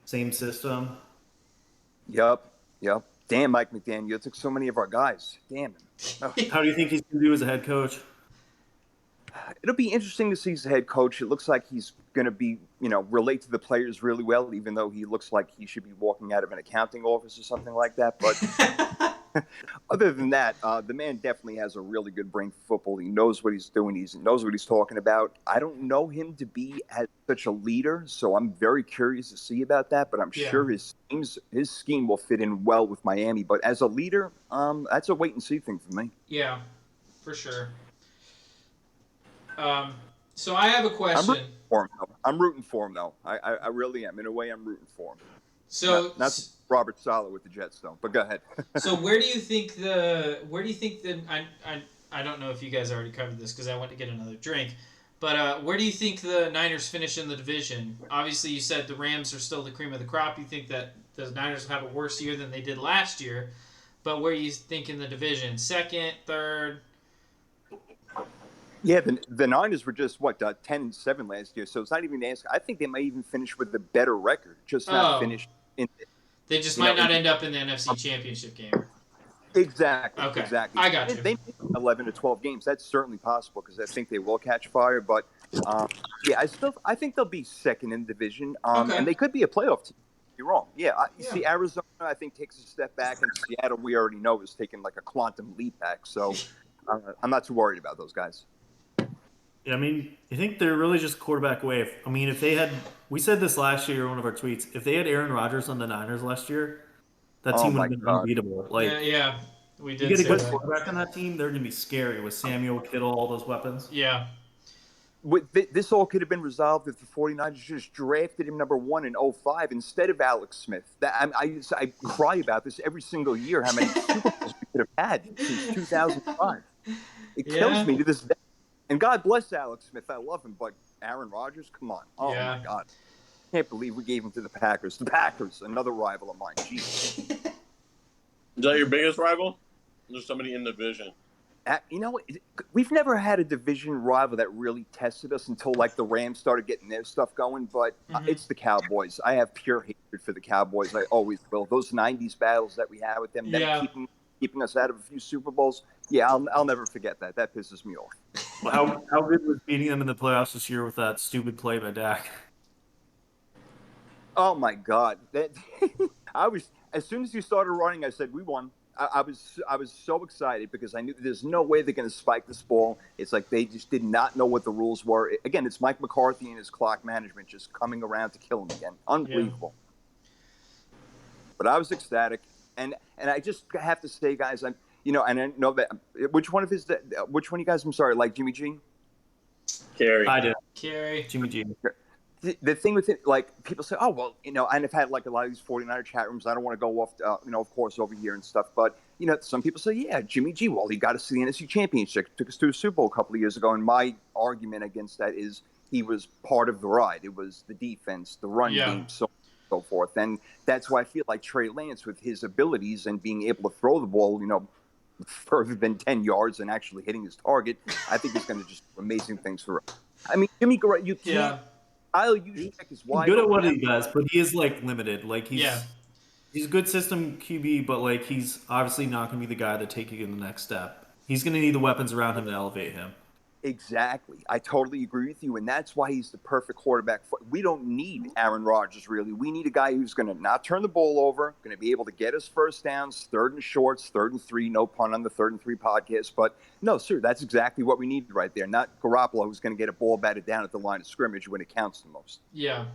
same system. Yep. Damn, Mike McDaniel, you took so many of our guys. Damn him. Oh. How do you think he's going to do as a head coach? It'll be interesting to see as a head coach. It looks like he's going to be, relate to the players really well, even though he looks like he should be walking out of an accounting office or something like that. But other than that, the man definitely has a really good brain for football. He knows what he's doing. He knows what he's talking about. I don't know him to be as such a leader, so I'm very curious to see about that. But I'm sure his scheme will fit in well with Miami. But as a leader, that's a wait and see thing for me. Yeah, for sure. So I have a question. I'm rooting for him, though. I really am. In a way, I'm rooting for him. So not Robert Saleh with the Jets, though. But go ahead. So where do you think I don't know if you guys already covered this because I went to get another drink, but where do you think the Niners finish in the division? Obviously, you said the Rams are still the cream of the crop. You think that the Niners will have a worse year than they did last year, but where do you think in the division? Second, third? Yeah, the Niners were just 10-7 last year, so it's not even asking. I think they might even finish with a better record, just not finish in. They just might not end up in the NFC Championship game. Exactly. Okay. Exactly. I got you. They made 11 to 12 games. That's certainly possible because I think they will catch fire. But I think they'll be second in the division, and they could be a playoff team. You're wrong. See, Arizona, I think, takes a step back, and Seattle, we already know, is taking like a quantum leap back. So I'm not too worried about those guys. Yeah, I mean, I think they're really just quarterback away. If they had, we said this last year in one of our tweets, if they had Aaron Rodgers on the Niners last year, that team would have been unbeatable. We did. You get a good quarterback on that team, they're going to be scary with Samuel, Kittle, all those weapons. Yeah. This all could have been resolved if the 49ers just drafted him number 1 in 2005 instead of Alex Smith. I cry about this every single year, how many Super Bowls we could have had since 2005. It kills me to this day. And God bless Alex Smith. I love him. But Aaron Rodgers, come on. Oh, my God. Can't believe we gave him to the Packers. The Packers, another rival of mine. Jesus. Is that your biggest rival? There's somebody in the division. We've never had a division rival that really tested us until the Rams started getting their stuff going. But it's the Cowboys. I have pure hatred for the Cowboys. I always will. Those 90s battles that we had with them, keeping us out of a few Super Bowls. Yeah, I'll never forget that. That pisses me off. Well, how good was beating them in the playoffs this year with that stupid play by Dak? Oh my God! As soon as he started running, I said we won. I was so excited because I knew there's no way they're going to spike this ball. It's like they just did not know what the rules were. Again, it's Mike McCarthy and his clock management just coming around to kill him again. Unbelievable. Yeah. But I was ecstatic, and I just have to say, guys, and I know that which one of you guys? I'm sorry, like Jimmy G. Carey. I did. Carey. Jimmy G. The thing with it, people say, oh, well, and I've had a lot of these 49er chat rooms. I don't want to go off, of course, over here and stuff. But, some people say, yeah, Jimmy G, well, he got us to the NFC Championship, took us to a Super Bowl a couple of years ago. And my argument against that is he was part of the ride. It was the defense, the run game, so forth. And that's why I feel like Trey Lance, with his abilities and being able to throw the ball, further than 10 yards and actually hitting his target, I think he's going to just do amazing things for us. I mean, Jimmy Garoppolo, you can't. Kyle Juszczyk is wide. He's good at what he does, but he is limited. He's a good system QB, but he's obviously not going to be the guy to take you in the next step. He's going to need the weapons around him to elevate him. Exactly. I totally agree with you, and that's why he's the perfect quarterback. We don't need Aaron Rodgers, really. We need a guy who's going to not turn the ball over, going to be able to get us first downs, 3rd and shorts, 3rd and 3, no pun on the 3rd and 3 podcast. But no, sir, that's exactly what we need right there. Not Garoppolo, who's going to get a ball batted down at the line of scrimmage when it counts the most. Yeah.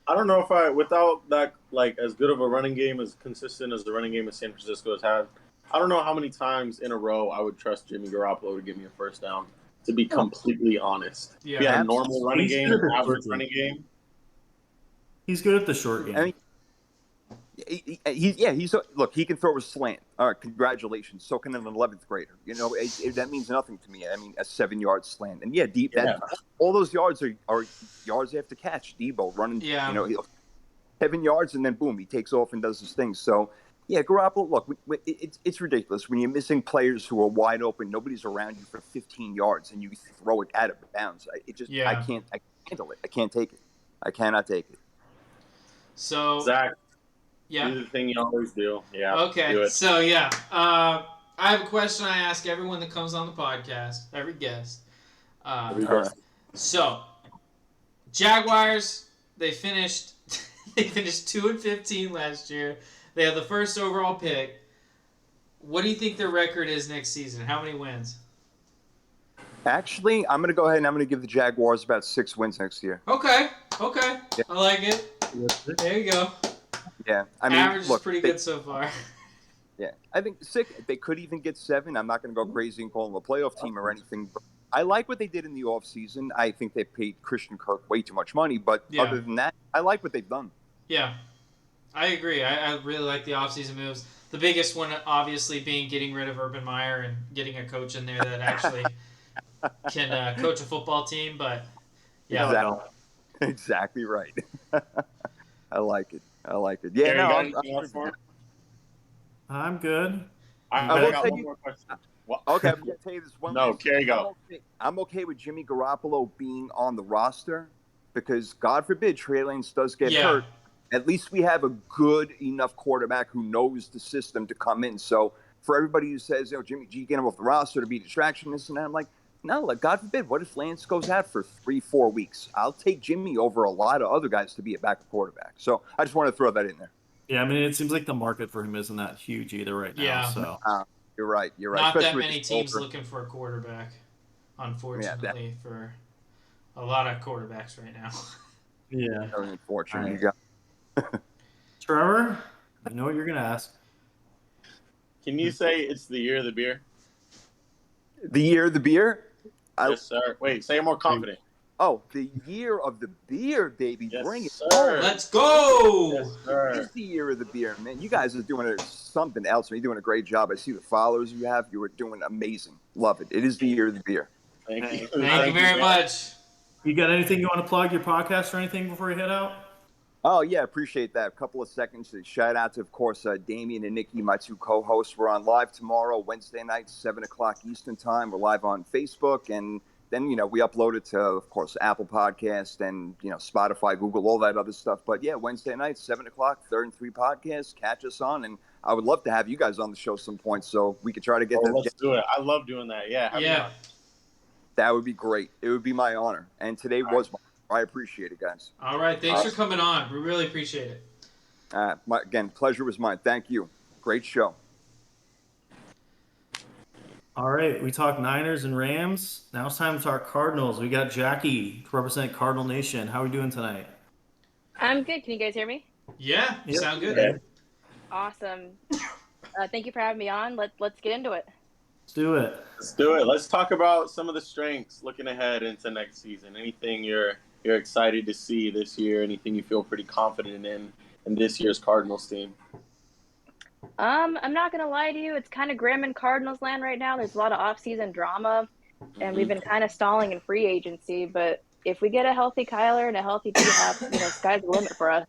I don't know if without that, as good of a running game, as consistent as the running game of San Francisco has had, I don't know how many times in a row I would trust Jimmy Garoppolo to give me a first down. To be completely honest, if he had a normal running game, average running game. He's good at the short game. I mean, look, he can throw a slant. All right, congratulations. So can an 11th grader. That means nothing to me. I mean, a 7-yard slant, and deep. All those yards are yards they have to catch. Debo running, 7 yards, and then boom, he takes off and does his thing. So. Yeah, Garoppolo, look, it's ridiculous. When you're missing players who are wide open, nobody's around you for 15 yards, and you throw it out of bounds. I can't handle it. I can't take it. I cannot take it. So Zach, yeah. do the thing you always do. Yeah. Okay. Do it. So yeah, I have a question I ask everyone that comes on the podcast, every guest. So, Jaguars, they finished 2-15 last year. They had the first overall pick. What do you think their record is next season? How many wins? Actually, I'm going to go ahead and I'm going to give the Jaguars about 6 wins next year. Okay. Yeah. I like it. There you go. Yeah. I mean, average look, is pretty good so far. Yeah. I think 6, they could even get 7. I'm not going to go crazy and call them a playoff team or anything. But I like what they did in the offseason. I think they paid Christian Kirk way too much money. But other than that, I like what they've done. Yeah. I agree. I really like the offseason moves. The biggest one, obviously, being getting rid of Urban Meyer and getting a coach in there that actually can coach a football team. But yeah, exactly right. I like it. Yeah, Gary, no, I'm good. I got one more question. Okay, I'm going to tell you this one. No, Kerry, go. I'm okay with Jimmy Garoppolo being on the roster because, God forbid, Trey Lance does get hurt. At least we have a good enough quarterback who knows the system to come in. So for everybody who says, Jimmy G, get him off the roster to be a distraction, this and that, I'm like, no, God forbid, what if Lance goes out for 3-4 weeks? I'll take Jimmy over a lot of other guys to be a backup quarterback. So I just want to throw that in there. Yeah, I mean, it seems like the market for him isn't that huge either right now. Yeah. So. You're right. Not Especially that many teams looking for a quarterback, unfortunately, for a lot of quarterbacks right now. Yeah. Very unfortunate. Trevor, I know what you're going to ask. Can you say it's the year of the beer? The year of the beer? Yes, sir. Wait, say it more confident. Oh, the year of the beer, baby. Yes, Bring it. Sir. Let's go. Yes, sir. It is the year of the beer, man. You guys are doing something else. You're doing a great job. I see the followers you have. You are doing amazing. Love it. It is the year of the beer. Thank you. Thank you very much. You got anything you want to plug, your podcast or anything before you head out? Oh, yeah, appreciate that. A couple of seconds to shout out to, of course, Damien and Nikki, my 2 co-hosts. We're on live tomorrow, Wednesday night, 7 o'clock Eastern time. We're live on Facebook, and then, we upload it to, of course, Apple Podcast and, Spotify, Google, all that other stuff. But, yeah, Wednesday night, 7 o'clock, 3rd and 3 podcast. Catch us on, and I would love to have you guys on the show some point so we could try to get that. Let's do it. I love doing that. Yeah. That would be great. It would be my honor. And today was my honor. I appreciate it, guys. All right. Thanks for coming on. We really appreciate it. Again, pleasure was mine. Thank you. Great show. All right. We talked Niners and Rams. Now it's time to talk Cardinals. We got Jackie to represent Cardinal Nation. How are we doing tonight? I'm good. Can you guys hear me? Yeah. You sound good. Yeah. Awesome. Thank you for having me on. Let's get into it. Let's do it. Let's do it. Let's talk about some of the strengths looking ahead into next season. Anything you're excited to see this year? Anything you feel pretty confident in this year's Cardinals team? I'm not gonna lie to you. It's kind of grim in Cardinals land right now. There's a lot of off-season drama, and we've been kind of stalling in free agency. But if we get a healthy Kyler and a healthy T-Hop, sky's the limit for us.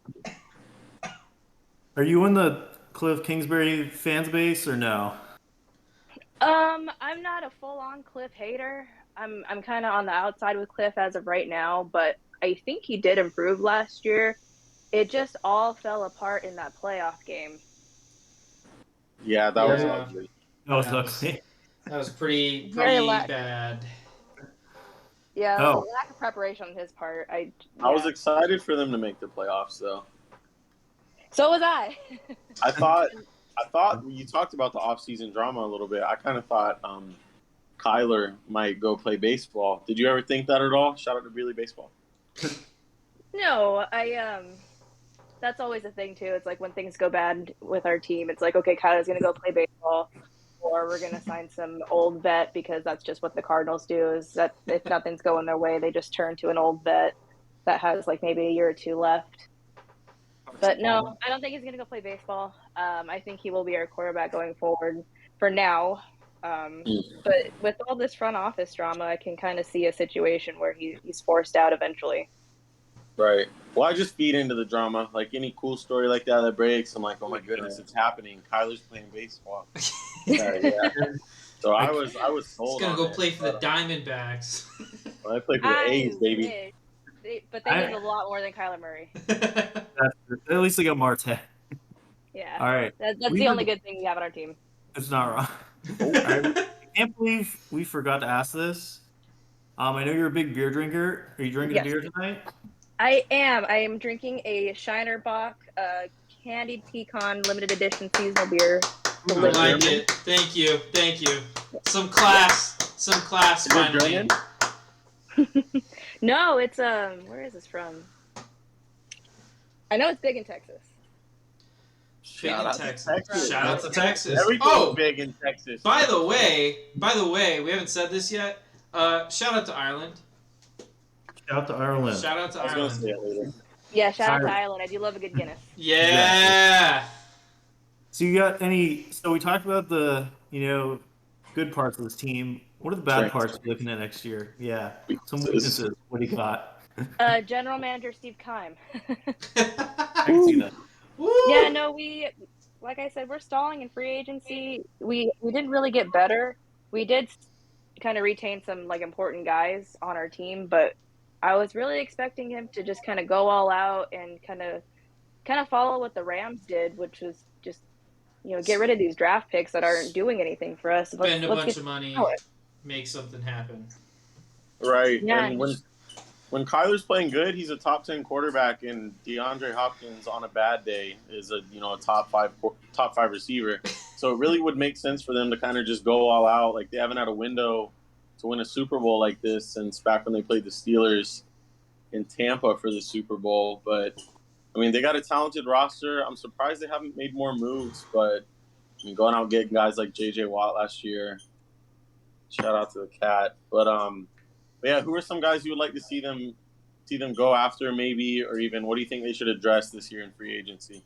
Are you in the Cliff Kingsbury fans base or no? I'm not a full-on Cliff hater. I'm kind of on the outside with Cliff as of right now, but I think he did improve last year. It just all fell apart in that playoff game. Yeah, that was ugly. That was ugly. That was pretty bad. Yeah, lack of preparation on his part. I was excited for them to make the playoffs, though. So was I. I thought you talked about the off-season drama a little bit. I kind of thought Kyler might go play baseball. Did you ever think that at all? Shout out to Really Baseball. No, that's always a thing too. It's like when things go bad with our team, it's like, okay, Kyler's going to go play baseball, or we're going to sign some old vet because that's just what the Cardinals do, is that if nothing's going their way, they just turn to an old vet that has like maybe a year or two left. But no, I don't think he's going to go play baseball. I think he will be our quarterback going forward for now. But with all this front office drama, I can kind of see a situation where he's forced out eventually. Right. Well, I just feed into the drama. Like any cool story like that breaks, I'm like, oh my goodness, it's happening. Kyler's playing baseball. Yeah. So I was sold. He's gonna go play for the Diamondbacks. Well, I play for the A's, baby. but they need a lot more than Kyler Murray. At least they got Marte. Yeah. All right. That's the only good thing we have on our team. It's not wrong. All right. I can't believe we forgot to ask this. I know you're a big beer drinker. Are you drinking Yes. beer tonight? I am. I am drinking a Shiner Bock candied pecan limited edition seasonal beer. I like it. Thank you. Some class finally. No, it's where is this from? I know it's big in Texas. Shout out to Texas. Everything's big in Texas. By the way, we haven't said this yet. Shout out to Ireland. Shout out to Ireland. Shout out to I was Ireland. gonna say it later. Yeah, shout out to Ireland. I do love a good Guinness. Yeah. So you got any? So we talked about the good parts of this team. What are the bad parts you're looking at next year? Yeah, some weaknesses. What do you got? General Manager Steve Keim. I can see that. Yeah, no, like I said, we're stalling in free agency. We didn't really get better. We did kind of retain some like important guys on our team, but I was really expecting him to just kind of go all out and kind of follow what the Rams did, which was just get rid of these draft picks that aren't doing anything for us. Spend a bunch of money, make something happen. Right. Yeah. And when Kyler's playing good, he's a top 10 quarterback, and DeAndre Hopkins on a bad day is a top five receiver. So it really would make sense for them to kind of just go all out. Like, they haven't had a window to win a Super Bowl like this since back when they played the Steelers in Tampa for the Super Bowl. But I mean, they got a talented roster. I'm surprised they haven't made more moves, but I mean, going out and getting guys like J.J. Watt last year. Shout out to the cat. But yeah, who are some guys you would like to see them go after, maybe, or even what do you think they should address this year in free agency?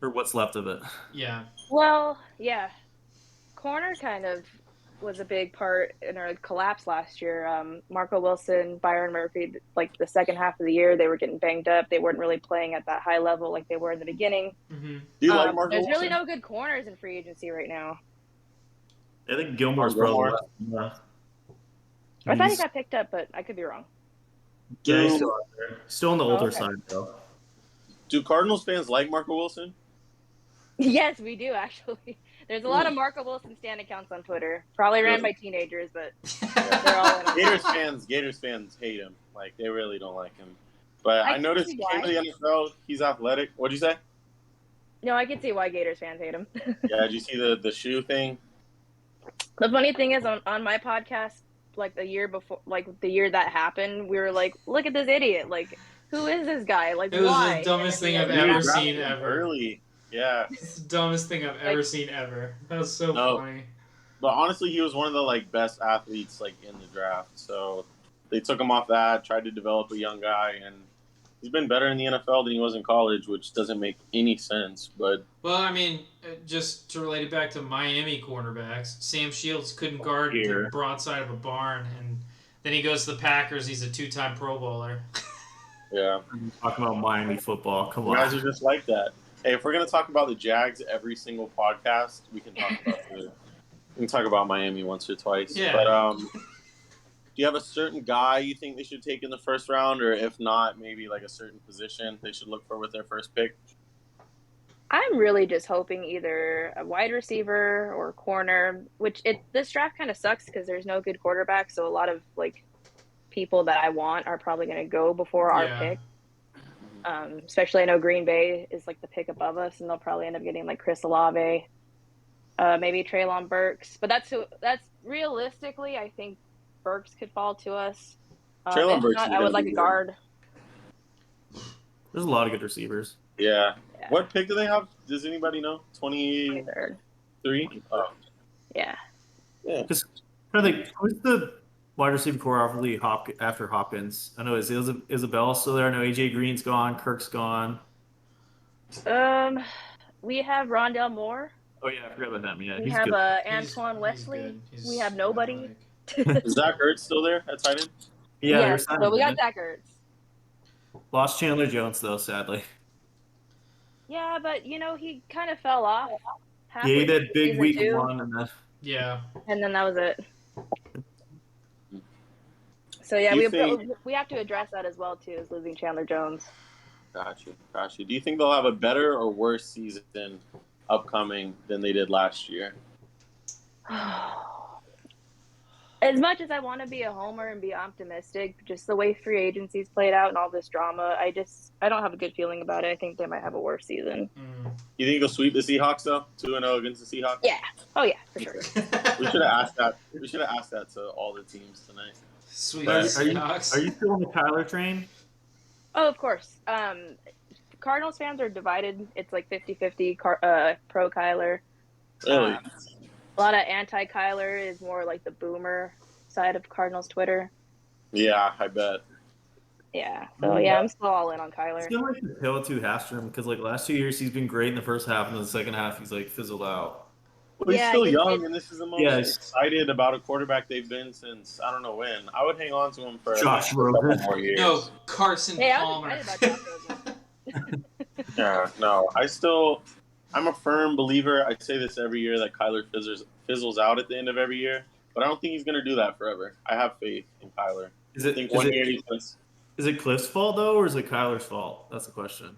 Or what's left of it? Yeah. Well, yeah, corner kind of was a big part in our collapse last year. Marco Wilson, Byron Murphy, like the second half of the year, they were getting banged up. They weren't really playing at that high level like they were in the beginning. Mm-hmm. Do you like Marco There's Wilson? really no good corners in free agency right now. I think Gilmore's probably left. I thought he got picked up, but I could be wrong. Yeah, he's still out there. Still on the older side, though. Do Cardinals fans like Marco Wilson? Yes, we do, actually. There's a lot of Marco Wilson stan accounts on Twitter. Probably ran by teenagers, but they're all in. Gators fans hate him. Like, they really don't like him. But I noticed he came to the NFL. He's athletic. What'd you say? No, I can see why Gators fans hate him. Yeah, did you see the shoe thing? The funny thing is, on my podcast, like the year before, like the year that happened, we were like, look at this idiot. Like, who is this guy? Like, it was why? the dumbest thing I've ever seen ever. Early. Yeah. It's the dumbest thing I've ever seen ever. That was so funny. But honestly, he was one of the best athletes in the draft. So they took him off that, tried to develop a young guy, and he's been better in the NFL than he was in college, which doesn't make any sense. But I mean, just to relate it back to Miami cornerbacks, Sam Shields couldn't guard the broadside of a barn, and then he goes to the Packers. He's a 2-time Pro Bowler. Yeah. Talking about Miami football. Come on. You guys are just like that. Hey, if we're gonna talk about the Jags every single podcast, we can talk about Miami once or twice. Yeah. But do you have a certain guy you think they should take in the first round, or if not, maybe a certain position they should look for with their first pick? I'm really just hoping either a wide receiver or corner. This draft kind of sucks because there's no good quarterback, so a lot of people that I want are probably going to go before our pick. Especially I know Green Bay is the pick above us, and they'll probably end up getting Chris Olave, maybe Treylon Burks. But that's realistically, I think Burks could fall to us. Treylon Burks. I would like a guard. There's a lot of good receivers. Yeah. What pick do they have? Does anybody know? 23? Oh. Yeah. Because who's the wide receiver core after Hopkins? I know is Isabella still there? I know AJ Green's gone. Kirk's gone. We have Rondell Moore. Oh yeah, I forgot about him. Yeah, we have Antoine Wesley. We have nobody. Is Zach Ertz still there at tight end? Yeah, so we got Zach Ertz. Lost Chandler Jones though, sadly. Yeah, but he kind of fell off. Yeah, he did big week 1 and then. Yeah. And then that was it. So yeah, Do you we have to address that as well too, as losing Chandler Jones. Gotcha. Do you think they'll have a better or worse season upcoming than they did last year? As much as I want to be a homer and be optimistic, just the way free agency's played out and all this drama, I don't have a good feeling about it. I think they might have a worse season. You think they'll sweep the Seahawks though? 2-0 against the Seahawks? Yeah. Oh yeah, for sure. We should have asked that. We should have asked that to all the teams tonight. Sweet Seahawks. Are you still on the Kyler train? Oh, of course. Cardinals fans are divided. It's like 50-50 pro Kyler. Really? A lot of anti-Kyler is more like the boomer side of Cardinals Twitter. Yeah, I bet. Yeah. So yeah, I'm still all in on Kyler. It's kind of like the tale of two halves for him because like last 2 years he's been great in the first half and in the second half he's like fizzled out. Well, he's still young, and this is the most excited about a quarterback they've been since I don't know when. I would hang on to him for Josh a couple more years. No, Carson Palmer. I was excited about Josh Yeah, no, I'm a firm believer. I say this every year that Kyler fizzles out at the end of every year, but I don't think he's going to do that forever. I have faith in Kyler. Is it Cliff's fault though, or is it Kyler's fault? That's the question.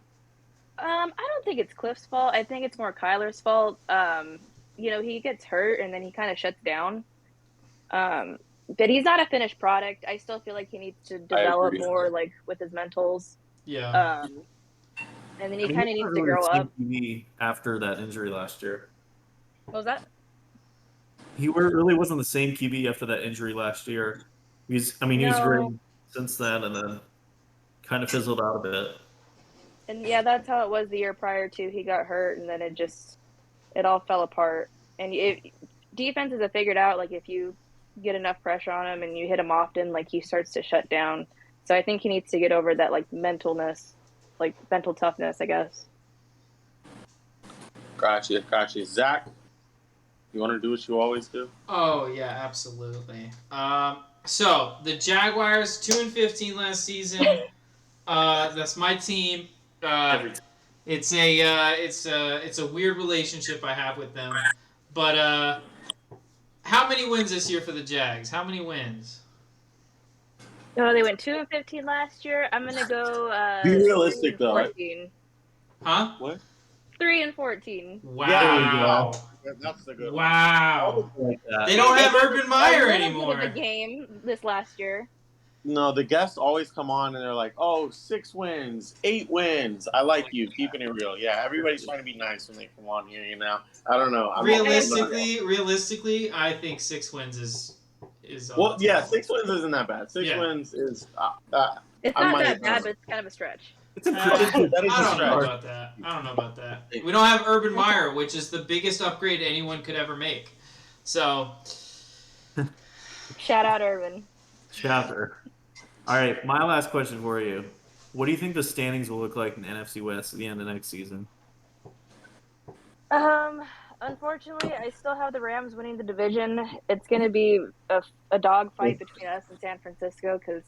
I don't think it's Cliff's fault. I think it's more Kyler's fault. He gets hurt and then he kind of shuts down. But he's not a finished product. I still feel like he needs to develop more, like with his mentals. Yeah. And then he kind of needs to grow up. After that injury last year. What was that? He really wasn't the same QB after that injury last year. He was great since then, and then kind of fizzled out a bit. And yeah, that's how it was the year prior to. He got hurt, and then it all fell apart. And defenses have figured out, like, if you get enough pressure on him and you hit him often, like, he starts to shut down. So I think he needs to get over that, like, mental toughness, I guess. Gotcha. Zach, you want to do what you always do? Oh, yeah, absolutely. So, the Jaguars, 2-15 last season. That's my team. It's a weird relationship I have with them. But how many wins this year for the Jags? How many wins? No, they went 2-15 last year. I'm gonna go. Be realistic though. 14. Huh? What? 3-14. Wow. That's a good one. Wow. They don't have Urban Meyer anymore. The game this last year. No, the guests always come on and they're like, "Oh, 6 wins, 8 wins." I like you keeping it real. Yeah, everybody's trying to be nice when they come on here. I don't know. Realistically, I think 6 wins is. Well, yeah, 6 wins isn't that bad. 6 wins is. It's not that bad, but it's kind of a stretch. I don't know about that. We don't have Urban Meyer, which is the biggest upgrade anyone could ever make. So. Shout out Urban. Chapter. All right, my last question for you. What do you think the standings will look like in the NFC West at the end of next season? Unfortunately, I still have the Rams winning the division. It's going to be a dogfight between us and San Francisco because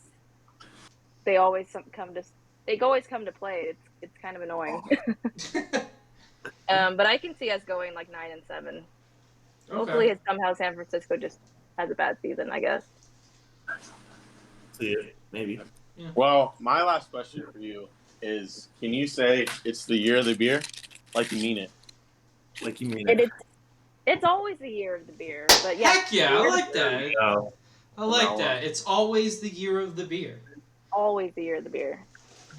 they always come to play. It's kind of annoying. But I can see us going like 9-7. Okay. Hopefully, somehow San Francisco just has a bad season, I guess. See it, maybe. Yeah. Well, my last question for you is: can you say it's the year of the beer, like you mean it? Like you mean it? It's always the year of the beer, but yeah. Heck yeah, I like that. No. I like that. It's always the year of the beer. Always the year of the beer.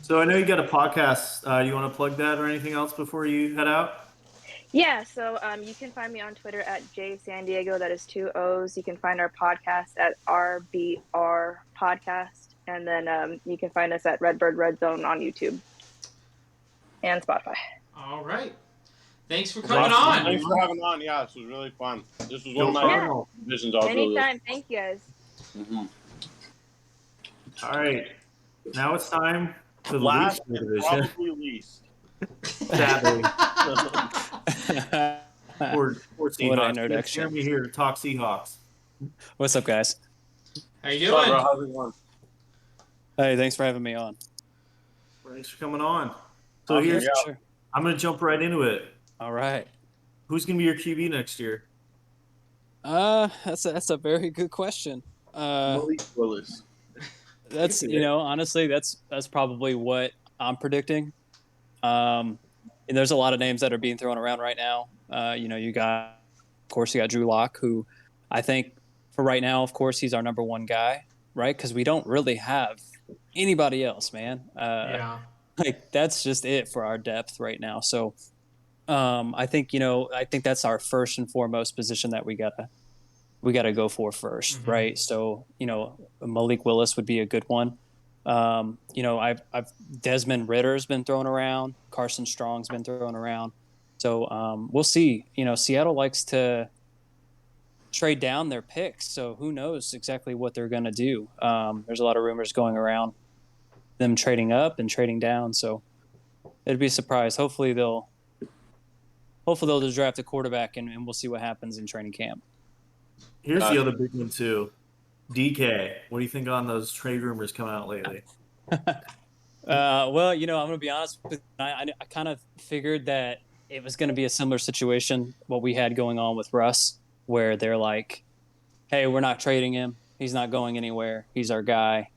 So I know you got a podcast. Do you want to plug that or anything else before you head out? Yeah, so you can find me on Twitter at jsandiego. That is 2 O's. You can find our podcast at RBR Podcast. And then you can find us at Redbird Red Zone on YouTube and Spotify. All right. Thanks for coming on. Thanks for having on. Yeah, this was really fun. This was one of my divisions. Anytime. Thank you, guys. Mm-hmm. All right. Now it's time for the last least and probably least. Sadly. Or Seahawks. What an introduction. Jeremy here to talk Seahawks. What's up, guys? How you doing? How's it going? Hey, thanks for having me on. Thanks for coming on. So here's, Sure. I'm going to jump right into it. All right. Who's going to be your QB next year? That's a very good question. Malik Willis. That's honestly, that's probably what I'm predicting. And there's a lot of names that are being thrown around right now. You got Drew Lock, who I think for right now, of course, he's our number one guy, right? Because we don't really have anybody else, man. Yeah. Like that's just it for our depth right now. So I think that's our first and foremost position that we gotta go for 1st, right? So Malik Willis would be a good one. I've Desmond Ritter's been thrown around, Carson Strong's been thrown around. So we'll see. Seattle likes to trade down their picks, so who knows exactly what they're going to do. There's a lot of rumors going around them trading up and trading down, so it'd be a surprise. Hopefully they'll just draft a quarterback, and we'll see what happens in training camp. Here's the other big one too. DK, what do you think on those trade rumors coming out lately? Well, I'm going to be honest with you. I kind of figured that it was going to be a similar situation, what we had going on with Russ, where they're like, hey, we're not trading him. He's not going anywhere. He's our guy.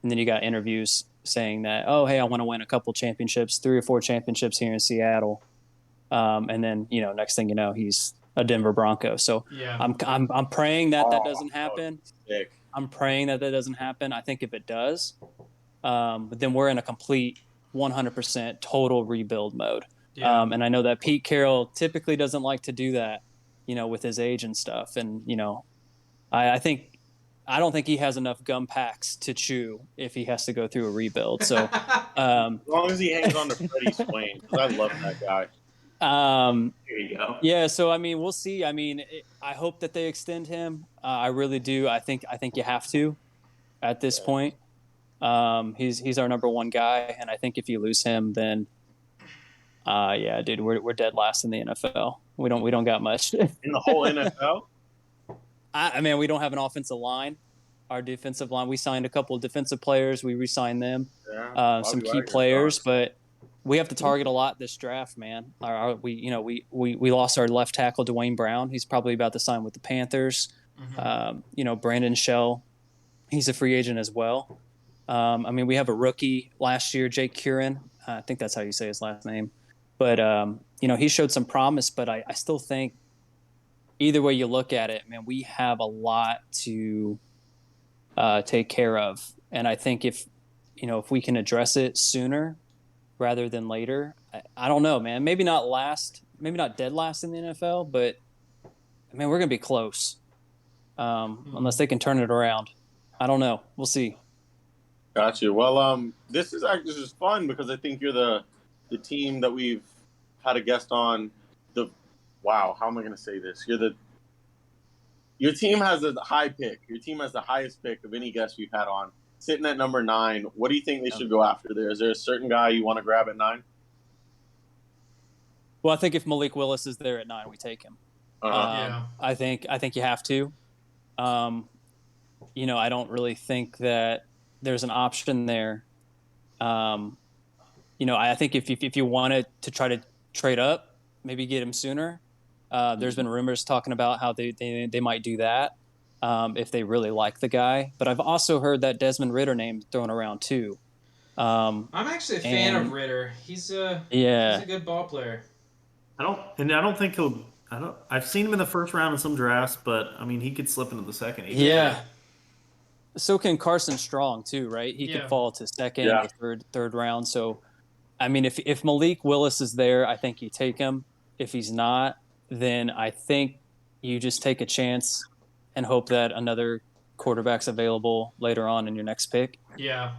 And then you got interviews saying that, oh, hey, I want to win a couple championships, 3 or 4 championships here in Seattle. And then, next thing you know, he's a Denver Bronco. So yeah. I'm praying that doesn't happen. I'm praying that doesn't happen. I think if it does, then we're in a complete 100% total rebuild mode. Yeah. And I know that Pete Carroll typically doesn't like to do that, with his age and stuff. And, I don't think he has enough gum packs to chew if he has to go through a rebuild. So as long as he hangs on to Freddie Swain, because I love that guy. There you go. Yeah, so we'll see. I hope that they extend him. I really do. I think you have to at this point. He's our number one guy, and I think if you lose him, then dude, we're dead last in the NFL. We don't got much in the whole NFL. We don't have an offensive line. Our defensive line, we signed a couple of defensive players. We re-signed them. Yeah, some key players, but we have to target a lot this draft, man. We lost our left tackle, Dwayne Brown. He's probably about to sign with the Panthers. Brandon Shell, he's a free agent as well. We have a rookie last year, Jake Curran. I think that's how you say his last name. But, he showed some promise, but I still think either way you look at it, man, we have a lot to take care of. And I think if we can address it sooner rather than later, I don't know, man. Maybe not dead last in the NFL, but, we're going to be close unless they can turn it around. I don't know. We'll see. Got you. Well, this is fun because I think you're the team that we've had a guest on. How am I going to say this? Your team has a high pick. Your team has the highest pick of any guest we've had on, sitting at number 9. What do you think they should go after there? Is there a certain guy you want to grab at 9? Well, I think if Malik Willis is there at 9, we take him. I think you have to. I don't really think that there's an option there. I think if you wanted to try to trade up, maybe get him sooner. There's been rumors talking about how they might do that if they really like the guy. But I've also heard that Desmond Ridder name thrown around too. I'm actually a fan of Ridder. He's a good ball player. I've seen him in the first round in some drafts, but he could slip into the second. Yeah. So can Carson Strong too, right? He could fall to second or third round. So, if Malik Willis is there, I think you take him. If he's not, then I think you just take a chance and hope that another quarterback's available later on in your next pick. Yeah.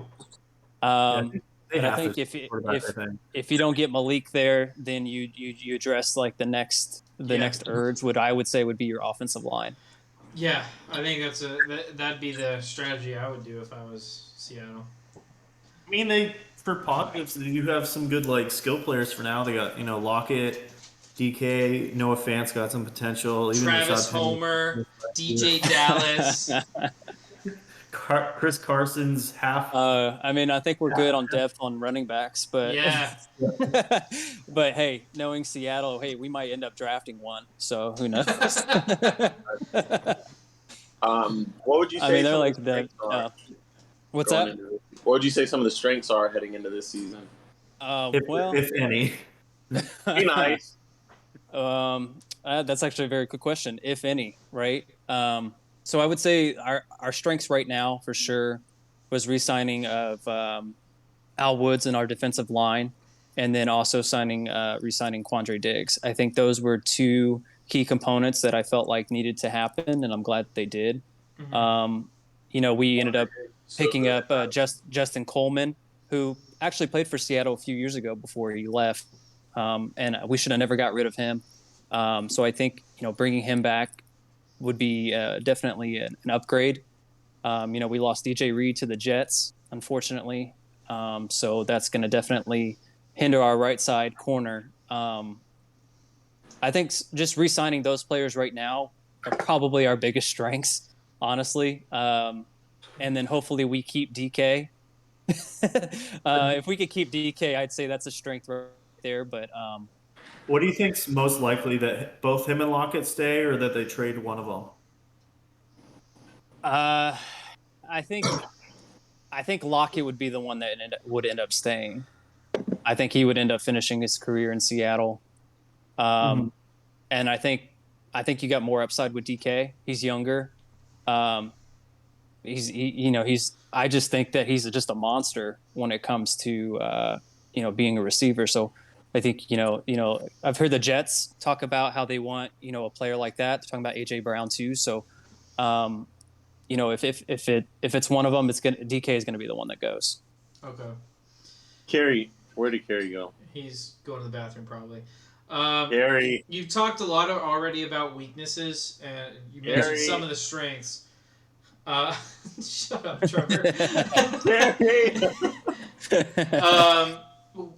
But I think if you don't get Malik there, then you address like the next urge. What I would say would be your offensive line. Yeah, I think that'd be the strategy I would do if I was Seattle. For positives, they do have some good skill players for now. They got Lockett, DK, Noah Fant's got some potential. Even Travis Homer, DJ Dallas. Chris Carson's half. I think we're good on depth on running backs, but but hey, knowing Seattle, we might end up drafting one. So who knows? What would you say? They're like What's going that? into this? What would you say some of the strengths are heading into this season? If any. Be nice. That's actually a very good question, if any, right? So I would say our strengths right now for sure was re-signing of Al Woods in our defensive line, and then also re-signing Quandre Diggs. I think those were two key components that I felt like needed to happen, and I'm glad they did. Mm-hmm. We ended up picking up Justin Coleman, who actually played for Seattle a few years ago before he left, and we should have never got rid of him. So I think bringing him back would be definitely an upgrade. We lost DJ Reed to the Jets, unfortunately, so that's going to definitely hinder our right side corner. I think just re-signing those players right now are probably our biggest strengths, honestly. And then hopefully we keep DK. If we could keep DK, I'd say that's a strength right there. But what do you think's most likely, that both him and Lockett stay, or that they trade one of them? I think Lockett would be the one that would end up staying. I think he would end up finishing his career in Seattle. And I think you got more upside with DK. He's younger. I just think that he's just a monster when it comes to being a receiver. So I think I've heard the Jets talk about how they want a player like that. They're talking about AJ Brown too. So if it's one of them, DK is gonna be the one that goes. Okay. Kerry, where did Kerry go? He's going to the bathroom probably. Kerry. You've talked a lot already about weaknesses, and you mentioned some of the strengths. Shut up, Trevor.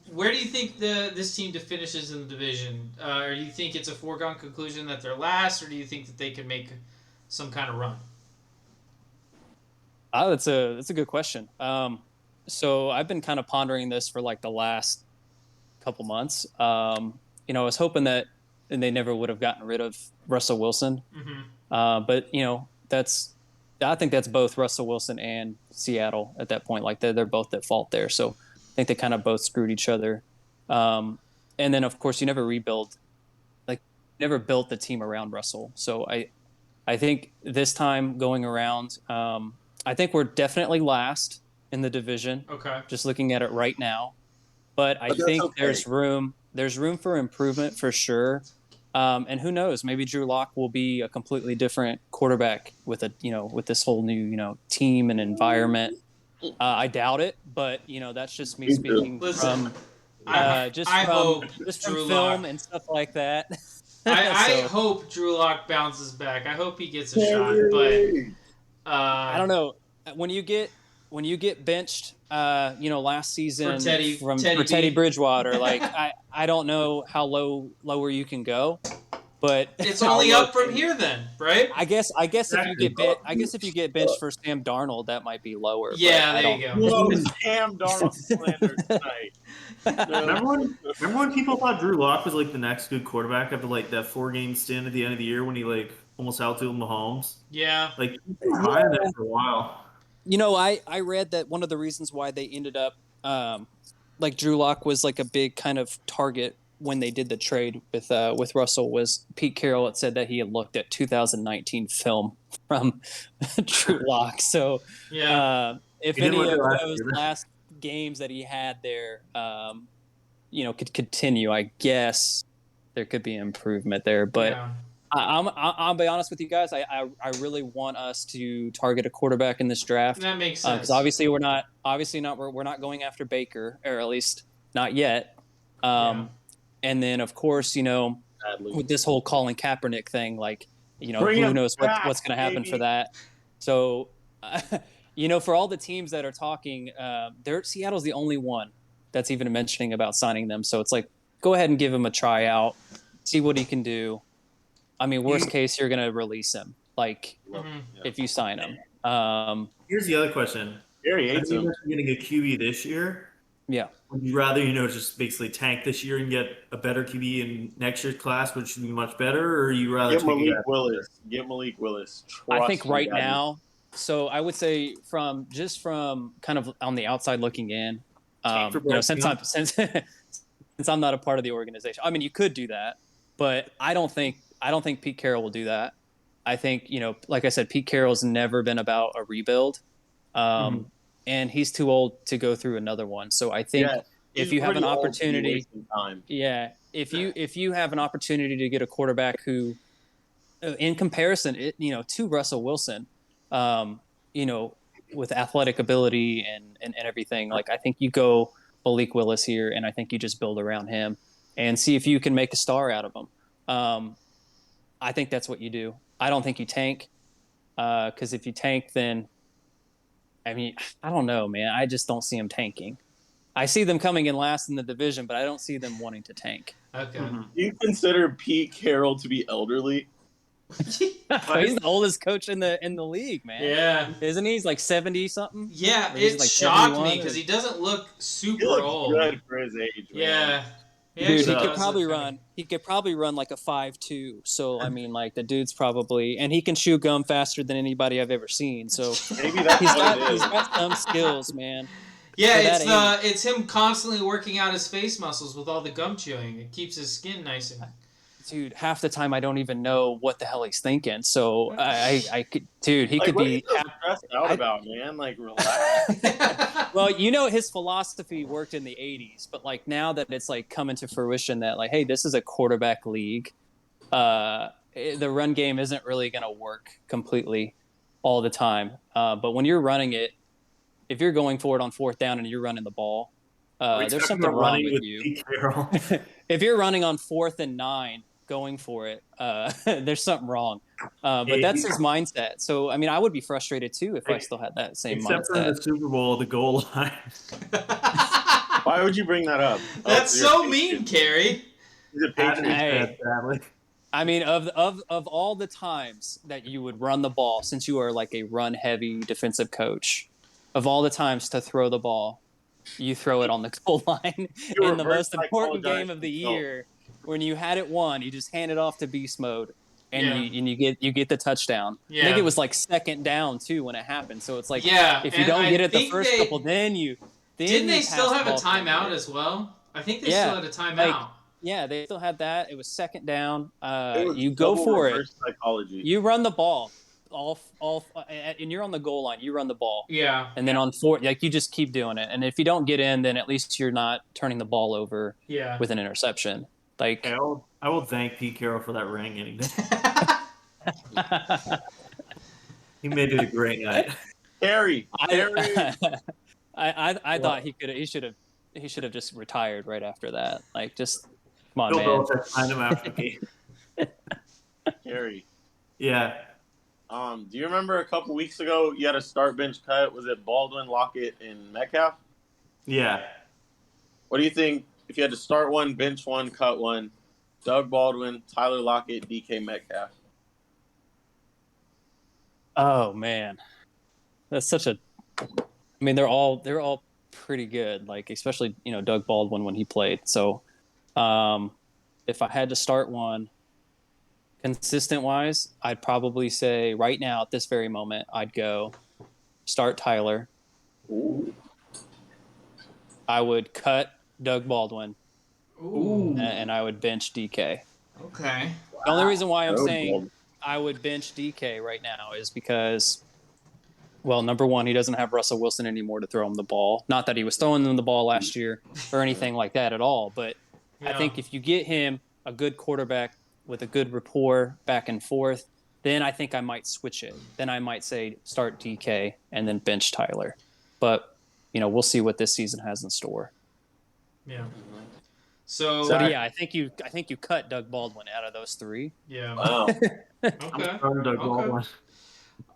Where do you think this team finishes in the division? Or do you think it's a foregone conclusion that they're last, or do you think that they can make some kind of run? Oh, that's a good question. So I've been kind of pondering this for like the last couple months. I was hoping that they never would have gotten rid of Russell Wilson. Mm-hmm. But I think that's both Russell Wilson and Seattle at that point. Like they're both at fault there. So I think they kind of both screwed each other. And then of course you never never built the team around Russell. So I think this time going around, I think we're definitely last in the division. Okay. Just looking at it right now. But I think there's room for improvement for sure. And who knows, maybe Drew Lock will be a completely different quarterback with this whole new, team and environment. I doubt it, but that's just me speaking from film Lock, and stuff like that. I hope Drew Lock bounces back. I hope he gets a shot, but I don't know. When you get benched, last season for Teddy Bridgewater, like I don't know how lower you can go, but it's only up from here then, right? I guess if you get benched for Sam Darnold, that might be lower. Yeah, there you go. Whoa, Sam Darnold slander tonight. Remember when people thought Drew Lock was like the next good quarterback after like that 4-game stint at the end of the year when he like almost outdueled Mahomes? Yeah. Like he was high on that for a while. I read that one of the reasons why they ended up Drew Lock was like a big kind of target when they did the trade with Russell was Pete Carroll had said that he had looked at 2019 film from Drew Lock. So if any of those last games that he had there could continue, I guess there could be improvement there. But I'll be honest with you guys. I really want us to target a quarterback in this draft. That makes sense. Because obviously we're not going after Baker, or at least not yet. And then of course with this whole Colin Kaepernick thing, who knows what's going to happen for that. So for all the teams that are talking, Seattle's the only one that's even mentioning about signing them. So it's like, go ahead and give him a tryout, see what he can do. I mean, worst case, you're going to release him, if you sign him. Here's the other question. Gary hates him. Getting a QB this year. Yeah. Would you rather, just basically tank this year and get a better QB in next year's class, which should be much better, or you rather get Malik Willis? Get Malik Willis. I think right now, So I would say from kind of on the outside looking in, since I'm not a part of the organization. I mean, you could do that, but I don't think Pete Carroll will do that. I think, like I said, Pete Carroll's never been about a rebuild. And he's too old to go through another one. So I think if you have an opportunity, if you have an opportunity to get a quarterback who, in comparison, to Russell Wilson, with athletic ability and everything, like I think you go Malik Willis here, and I think you just build around him and see if you can make a star out of him. I think that's what you do. I don't think you tank, because if you tank, then I mean, I don't know, man. I just don't see them tanking. I see them coming in last in the division, but I don't see them wanting to tank. Okay. Do you consider Pete Carroll to be elderly? He's the oldest coach in the league, man. Yeah. Isn't he? He's like 70 something. Yeah, it like shocked me because he doesn't look super he looks old. Good for his age. Man. Yeah. Dude, he could probably run. He could probably run like a 5.2. So I mean, like the dude's probably, and he can chew gum faster than anybody I've ever seen. So maybe that's he's got some skills, man. Yeah, it's him constantly working out his face muscles with all the gum chewing. It keeps his skin nice and. Dude, half the time I don't even know what the hell he's thinking. So I could, dude, he like, could what be stressed out about, man. Like, relax. Well, his philosophy worked in the 80s, but like now that it's like coming to fruition that like, hey, this is a quarterback league. The run game isn't really going to work completely all the time. But when you're running it, if you're going for it on 4th down and you're running the ball, there's something wrong with you. If you're running on 4th and 9, going for it, there's something wrong. But that's his mindset. So, I mean, I would be frustrated too if I still had that same mindset. Except for the Super Bowl, the goal line. Why would you bring that up? That's so mean, Carrie. He's a Patriots fan. I mean, of all the times that you would run the ball, since you are like a run-heavy defensive coach, of all the times to throw the ball, you throw it on the goal line in the most important game of the year. When you had it won, you just hand it off to beast mode, and you get the touchdown. Yeah. I think it was like 2nd down too when it happened. So it's like, if you and don't get it the first couple, then didn't they still have a timeout as well? I think they still had a timeout. They still had that. It was 2nd down. You go for it. Psychology. You run the ball. And you're on the goal line. You run the ball. Yeah. And then on 4th, like you just keep doing it. And if you don't get in, then at least you're not turning the ball over with an interception. Like I will thank Pete Carroll for that ring any day. He made it a great night. Harry. I thought he should have just retired right after that. Like, just come on, man. Find him after the game. Harry. Yeah. Do you remember a couple weeks ago you had a start bench cut? Was it Baldwin, Lockett, and Metcalf? Yeah. What do you think if you had to start one, bench one, cut one? Doug Baldwin, Tyler Lockett, DK Metcalf. Oh man, that's such a. I mean, they're all pretty good. Like, especially Doug Baldwin when he played. So, if I had to start one, consistent wise, I'd probably say right now at this very moment, I'd go start Tyler. Ooh. I would cut Doug Baldwin. Ooh. And I would bench DK. Okay. The only reason why I'm saying I would bench DK right now is because, well, number one, he doesn't have Russell Wilson anymore to throw him the ball. Not that he was throwing him the ball last year or anything like that at all, but I think if you get him a good quarterback with a good rapport back and forth, then I think I might switch it. Then I might say start DK and then bench Tyler. But, we'll see what this season has in store. Yeah. So yeah, I think you cut Doug Baldwin out of those 3. Yeah. Wow. Okay. Baldwin.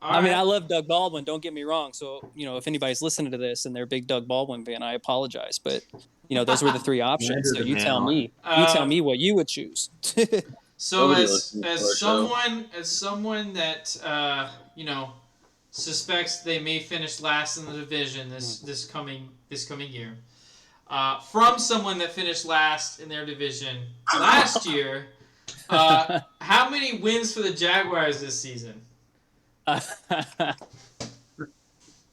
I mean, I love Doug Baldwin. Don't get me wrong. So if anybody's listening to this and they're a big Doug Baldwin fan, I apologize. But those were the 3 options. So you tell me. You tell me what you would choose. So as someone that suspects they may finish last in the division this coming year. From someone that finished last in their division last year, how many wins for the Jaguars this season?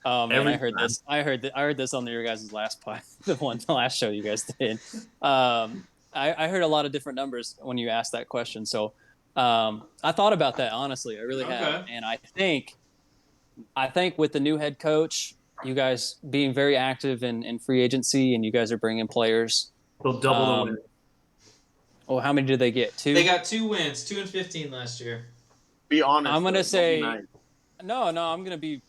Oh man, Every I heard time. this. I heard this on your guys' last the last show you guys did. I heard a lot of different numbers when you asked that question. So I thought about that honestly. I really have, and I think with the new head coach, you guys being very active in free agency, and you guys are bringing players. They'll double the win. Oh, how many did they get? 2? They got 2 wins, 2-15 last year. Be honest. I'm gonna say nice. no. I'm gonna be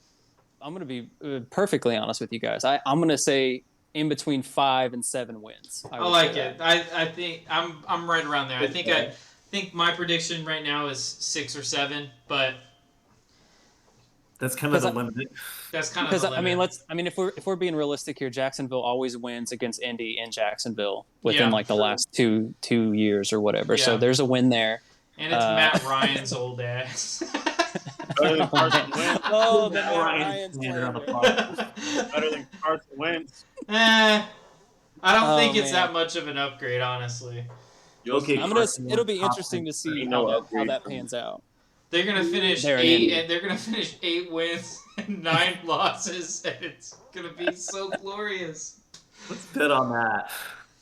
perfectly honest with you guys. I'm gonna say in between 5 and 7 wins. I like it. I think I'm right around there. I think my prediction right now is 6 or 7, but that's kind of the limit. That's kind of the limit. I mean, if we're being realistic here, Jacksonville always wins against Indy in Jacksonville within the last two years or whatever. Yeah. So there's a win there. And it's Matt Ryan's old ass. Better than Carson Wentz. Oh, Matt Ryan's better than Carson Wentz. I don't think it's that much of an upgrade, honestly. Okay, it'll be interesting to see how that pans out. They're gonna finish 8, and they're gonna finish 8 wins and 9 losses, and it's gonna be so glorious. Let's bet on that.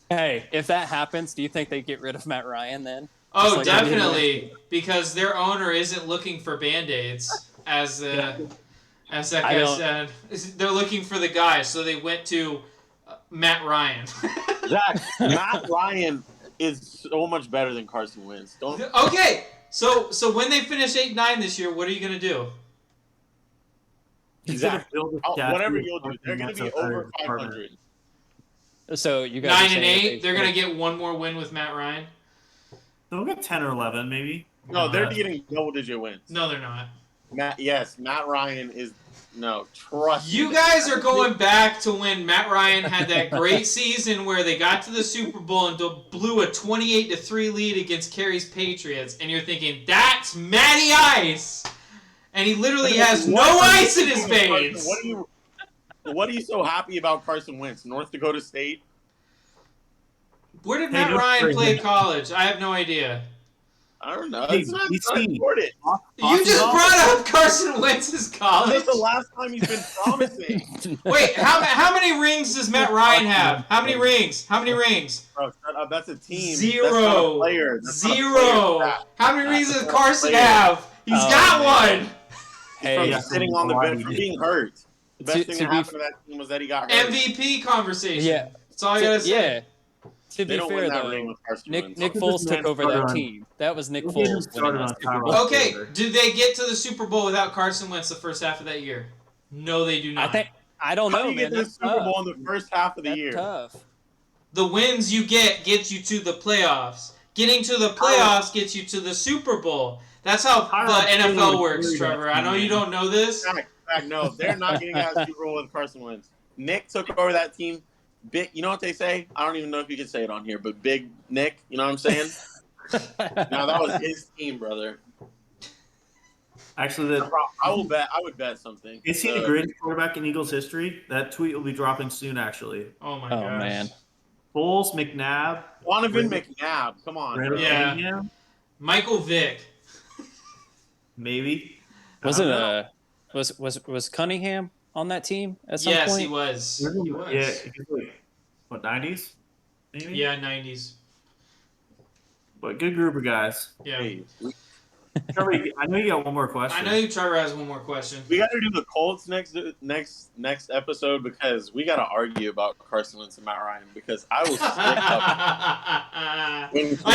Hey, if that happens, do you think they get rid of Matt Ryan then? Oh, definitely, because their owner isn't looking for Band-Aids, as that guy said. They're looking for the guy, so they went to Matt Ryan. Zach, Matt Ryan is so much better than Carson Wentz. Okay, so when they finish 8-9 this year, what are you gonna do? Exactly. Whatever you'll do, they're gonna be over 500. So you guys 9-8. They're gonna get one more win with Matt Ryan. They'll get 10 or 11, maybe. No, they're getting double-digit wins. No, they're not. Matt Ryan is trust. You guys are going back to when Matt Ryan had that great season where they got to the Super Bowl and blew a 28-3 lead against Kerry's Patriots, and you're thinking that's Matty Ice, and he literally has no ice in his veins. What are you so happy about Carson Wentz? North Dakota State. Where did Matt Ryan play college? I have no idea. I don't know. Hey, it's not important. You just brought up Carson Wentz's college. That's the last time he's been promising. Wait, how many rings does Matt Ryan have? How many rings? Bro, that's a team. 0. That's not a player. That's 0. How many rings does Carson have? He's got one. Hey, he's sitting on the bench from being hurt. The best thing that happened to that team was that he got hurt. MVP conversation. Yeah. That's all I gotta say. Yeah. To be fair, though, Nick Foles took over that team. That was Nick Foles. Okay, did they get to the Super Bowl without Carson Wentz the first half of that year? No, they do not. I don't know, man. How do you get to the Super Bowl in the first half of the year? Tough. The wins you get you to the playoffs. Getting to the playoffs gets you to the Super Bowl. That's how the NFL works, Trevor. I know you don't know this. No, they're not getting out of the Super Bowl with Carson Wentz. Nick took over that team. Big, you know what they say? I don't even know if you can say it on here, but Big Nick, you know what I'm saying? Now that was his team, brother. Actually, I would bet something. Is he the greatest quarterback in Eagles history? That tweet will be dropping soon, actually. Oh my gosh. Man. Foles, McNabb. Donovan McNabb, come on. Yeah. Michael Vick. Maybe. Was Cunningham on that team at some point? Yes, he was. Yeah, what, 90s? Maybe? Yeah, 90s. But good group of guys. Yeah. Hey, Trevor, I know you got one more question. I know Trevor has one more question. We got to do the Colts next episode because we got to argue about Carson Wentz and Matt Ryan because I was I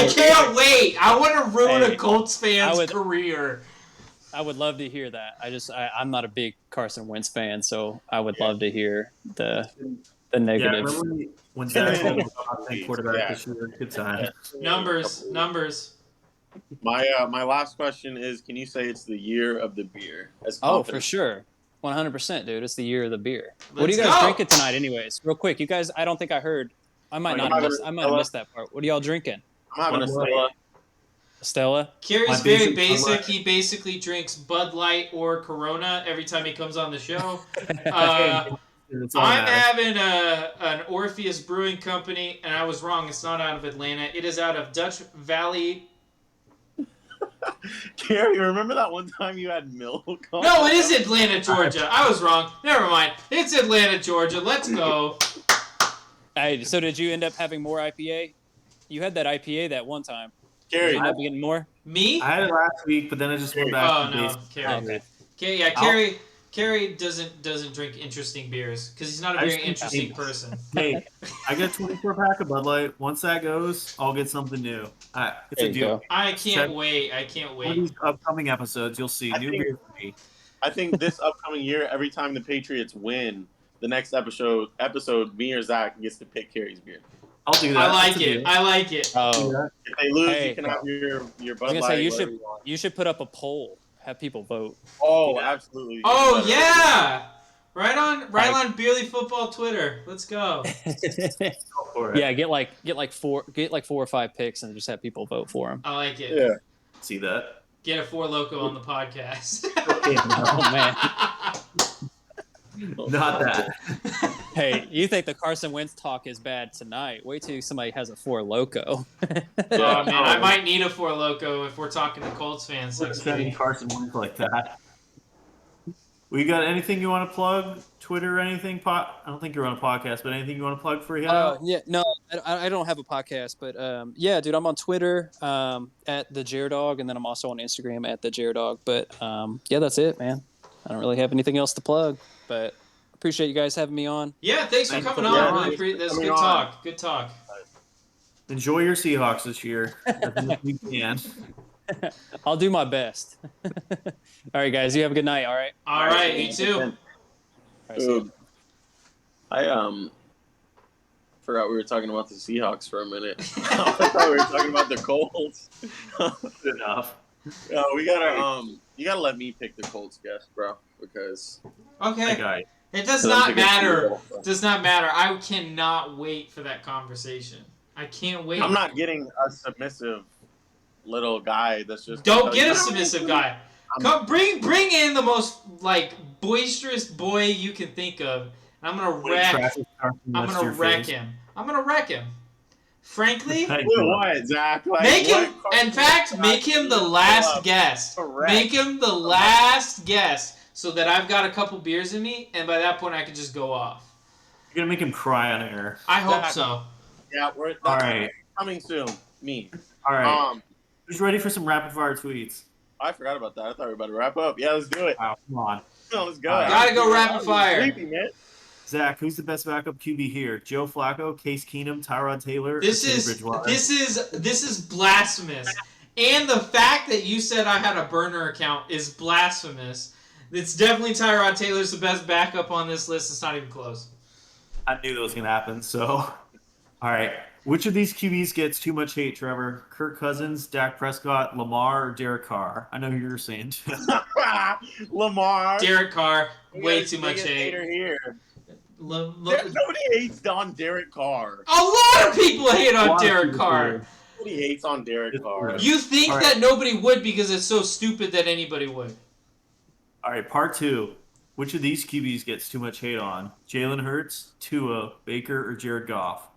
can't wait. I want to ruin a Colts fan's career. I would love to hear that. I'm not a big Carson Wentz fan, so I would love to hear the negative. Yeah, remember when Zach was a quarterback this year? Good time. Numbers. My last question is: can you say it's the year of the beer? Oh, for sure, 100%, dude. It's the year of the beer. What are you guys drinking tonight, anyways? Real quick, you guys. I don't think I heard. I might have missed that part. What are y'all drinking? I'm having a Stella. Stella? Kerry's very basic. He basically drinks Bud Light or Corona every time he comes on the show. I'm having an Orpheus Brewing Company, and I was wrong. It's not out of Atlanta. It is out of Dutch Valley. Gary, remember that one time you had milk? No, it is Atlanta, Georgia. I was wrong. Never mind. It's Atlanta, Georgia. Let's go. Hey, so did you end up having more IPA? You had that IPA that one time. Did Gary, you end up getting more? Me? I had it last week, but then I just went back Oh to no, basic. Carrie. Okay. Yeah, Carrie doesn't drink interesting beers because he's not a very interesting person. Hey, I get a 24-pack of Bud Light. Once that goes, I'll get something new. It's There a you deal. go. I can't wait. One of these upcoming episodes, you'll see new beers for me. I think this upcoming year, every time the Patriots win, the next episode, me or Zach gets to pick Carrie's beer. I'll do that. I like it. I like it. Oh, If they lose, Hey. you can have your I Bud was gonna Light. say whatever you want. you should put up a poll, have people vote. Oh, absolutely. Oh yeah. Right on Beerly Football Twitter. Let's go. Yeah, get like 4 or 5 picks and just have people vote for them. I like it. Yeah. See that? Get a Four Loco on the podcast. Oh man. Not that. Hey, you think the Carson Wentz talk is bad tonight? Wait till somebody has a 4 Loco. Oh man, I might need a Four Loco if we're talking to Colts fans next week. Carson Wentz like that. We got anything you want to plug? Twitter or anything? I don't think you're on a podcast, but anything you want to plug for you? Yeah, no, I don't have a podcast, but yeah, dude, I'm on Twitter at the Jaredog, and then I'm also on Instagram at the Jaredog. But yeah, that's it, man. I don't really have anything else to plug, but appreciate you guys having me on. Yeah, thanks for coming on. Really appreciate that's good talk. Good talk. Enjoy your Seahawks this year. You can. I'll do my best. All right, guys, you have a good night. All right. All right, you too. All right, see you. I forgot we were talking about the Seahawks for a minute. I thought we were talking about the Colts. Good enough. We gotta you gotta let me pick the Colts guest, bro, because Okay. Guy. It does not matter. Does not matter. I cannot wait for that conversation. I can't wait. I'm not getting a submissive little guy that's just Don't get a submissive guy. Come bring in the most like boisterous boy you can think of. And I'm gonna wreck. I'm gonna wreck him. I'm gonna wreck him. Frankly, what, Zach? Like, make him. In fact, make him the last guest. Make him the last guest, so that I've got a couple beers in me, and by that point I can just go off. You're gonna make him cry on air. I hope so. Yeah, we're all right. Coming soon. Me. All right. Who's ready for some rapid fire tweets? I forgot about that. I thought we were about to wrap up. Yeah, let's do it. Wow, come on. No, let's go. Gotta go rapid fire. Sleepy, man. Zach, who's the best backup QB here? Joe Flacco, Case Keenum, Tyrod Taylor, This is blasphemous. And the fact that you said I had a burner account is blasphemous. It's definitely Tyrod Taylor's the best backup on this list. It's not even close. I knew that was gonna happen. So, all right. Which of these QBs gets too much hate, Trevor? Kirk Cousins, Dak Prescott, Lamar, or Derek Carr? I know who you're saying. Lamar. Derek Carr, way too much hate. Here. Nobody Nobody hates on Derek Carr. A lot of people hate on Derek Carr. Nobody hates on Derek Carr. You think that nobody would because it's so stupid that anybody would. All right, part 2. Which of these QBs gets too much hate on? Jalen Hurts, Tua, Baker, or Jared Goff?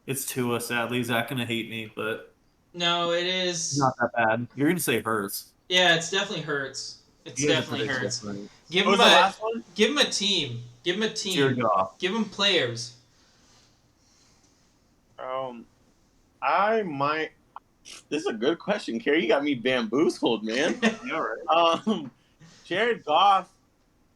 It's Tua, sadly. Zach gonna hate me, but no, it is not that bad. You're gonna say Hurts. Yeah, it's definitely Hurts. It's definitely Hurts. Give him a team. Give him a team. Jared Goff. Give him players. I might. This is a good question, Kerry. You got me bamboozled, man. All right. Jared Goff,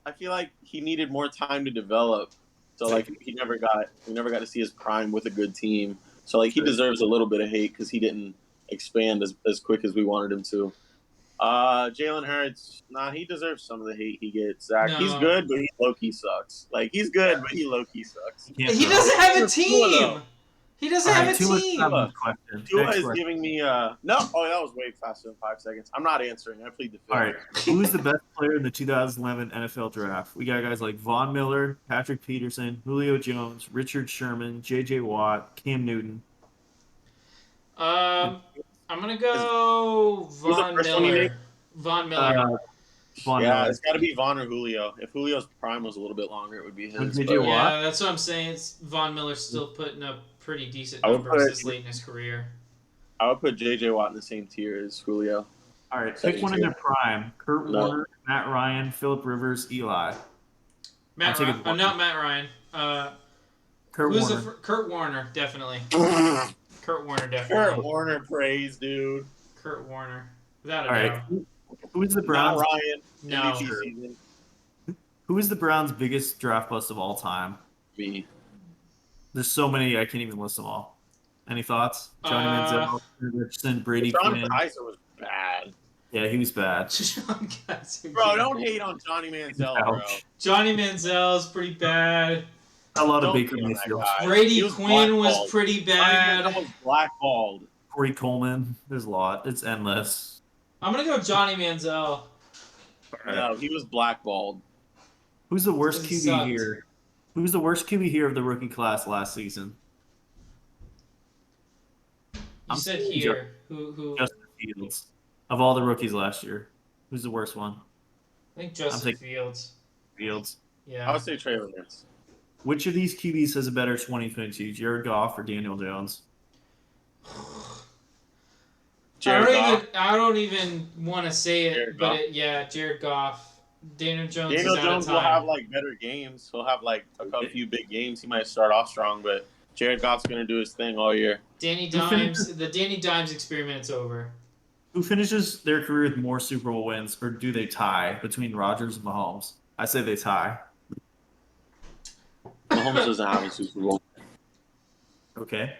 I feel like he needed more time to develop. So like he never got to see his prime with a good team. So like he deserves a little bit of hate because he didn't expand as quick as we wanted him to. Jalen Hurts, he deserves some of the hate he gets. Zach, he's good, but he low-key sucks. Like he's good, but he low-key sucks. He doesn't have a team. He doesn't have a team. Tua is giving me no. Oh, that was way faster than 5 seconds. I'm not answering. I plead the fifth. All right. Who's the best player in the 2011 NFL draft? We got guys like Von Miller, Patrick Peterson, Julio Jones, Richard Sherman, J.J. Watt, Cam Newton. I'm gonna go Von Miller. Von Miller. Yeah, it's got to be Von or Julio. If Julio's prime was a little bit longer, it would be his. Yeah, that's what I'm saying. Von Miller's still putting up pretty decent numbers this late in his career. I would put J.J. Watt in the same tier as Julio. All right, pick one in their prime. Kurt Warner, Matt Ryan, Phillip Rivers, Eli. Not Matt Ryan. Kurt Warner. Kurt Warner, definitely. Kurt Warner, definitely. Kurt Warner praise, dude. Kurt Warner. Without a All doubt. right, who is the Browns? Matt Ryan. No. MVP season. Who is the Browns' biggest draft bust of all time? Me. There's so many, I can't even list them all. Any thoughts? Johnny Manziel, Richardson, Brady Quinn. Kaiser was bad. Yeah, he was bad. Bro, don't hate on Johnny Manziel, bro. Johnny Manziel's pretty bad. A lot of Baker Mayfield. Brady Quinn was pretty bad. Johnny Manziel was blackballed. Corey Coleman. There's a lot. It's endless. I'm going to go Johnny Manziel. No, he was blackballed. Who's the worst QB here? Who's the worst QB here of the rookie class last season? You said here. Who? Justin Fields. Of all the rookies last year, who's the worst one? I think Justin Fields. Jared I would say Trey Lance. Which of these QBs has a better 2022, Jared Goff or Daniel Jones? I don't even want to say it, Jared Goff. Daniel Jones is out of time. Will have like better games. He'll have like a few big games. He might start off strong, but Jared Goff's gonna do his thing all year. The Danny Dimes experiment's over. Who finishes their career with more Super Bowl wins, or do they tie between Rodgers and Mahomes? I say they tie. Mahomes doesn't have a Super Bowl. Okay.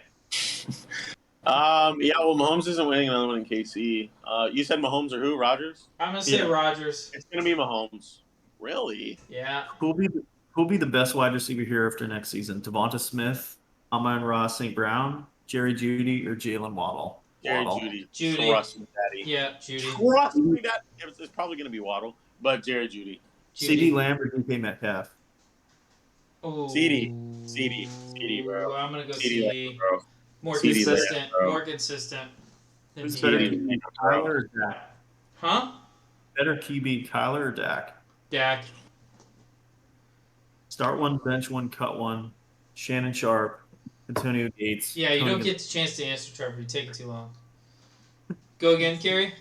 Well, Mahomes isn't winning another one in KC. You said Mahomes or who? Rodgers? I'm gonna say Rodgers. It's gonna be Mahomes. Really? Yeah. Who'll be the best wide receiver here after next season? Devonta Smith, Amon-Ra St. Brown, Jerry Jeudy, or Jalen Waddle? Jeudy. Trust me, Daddy. Yeah, Jeudy. Trust me, that it's probably gonna be Waddle, but Jerry Jeudy. CeeDee Lamb or DK Metcalf? Oh. CD, bro. I'm gonna go CD. Bro. More consistent. More consistent. Who's better, Kyler or Dak? Huh? Better QB, Kyler or Dak? Dak. Start one, bench one, cut one. Shannon Sharp, Antonio Gates. Yeah, you don't get the chance to answer, Trevor. You take it too long. Go again, Kerry.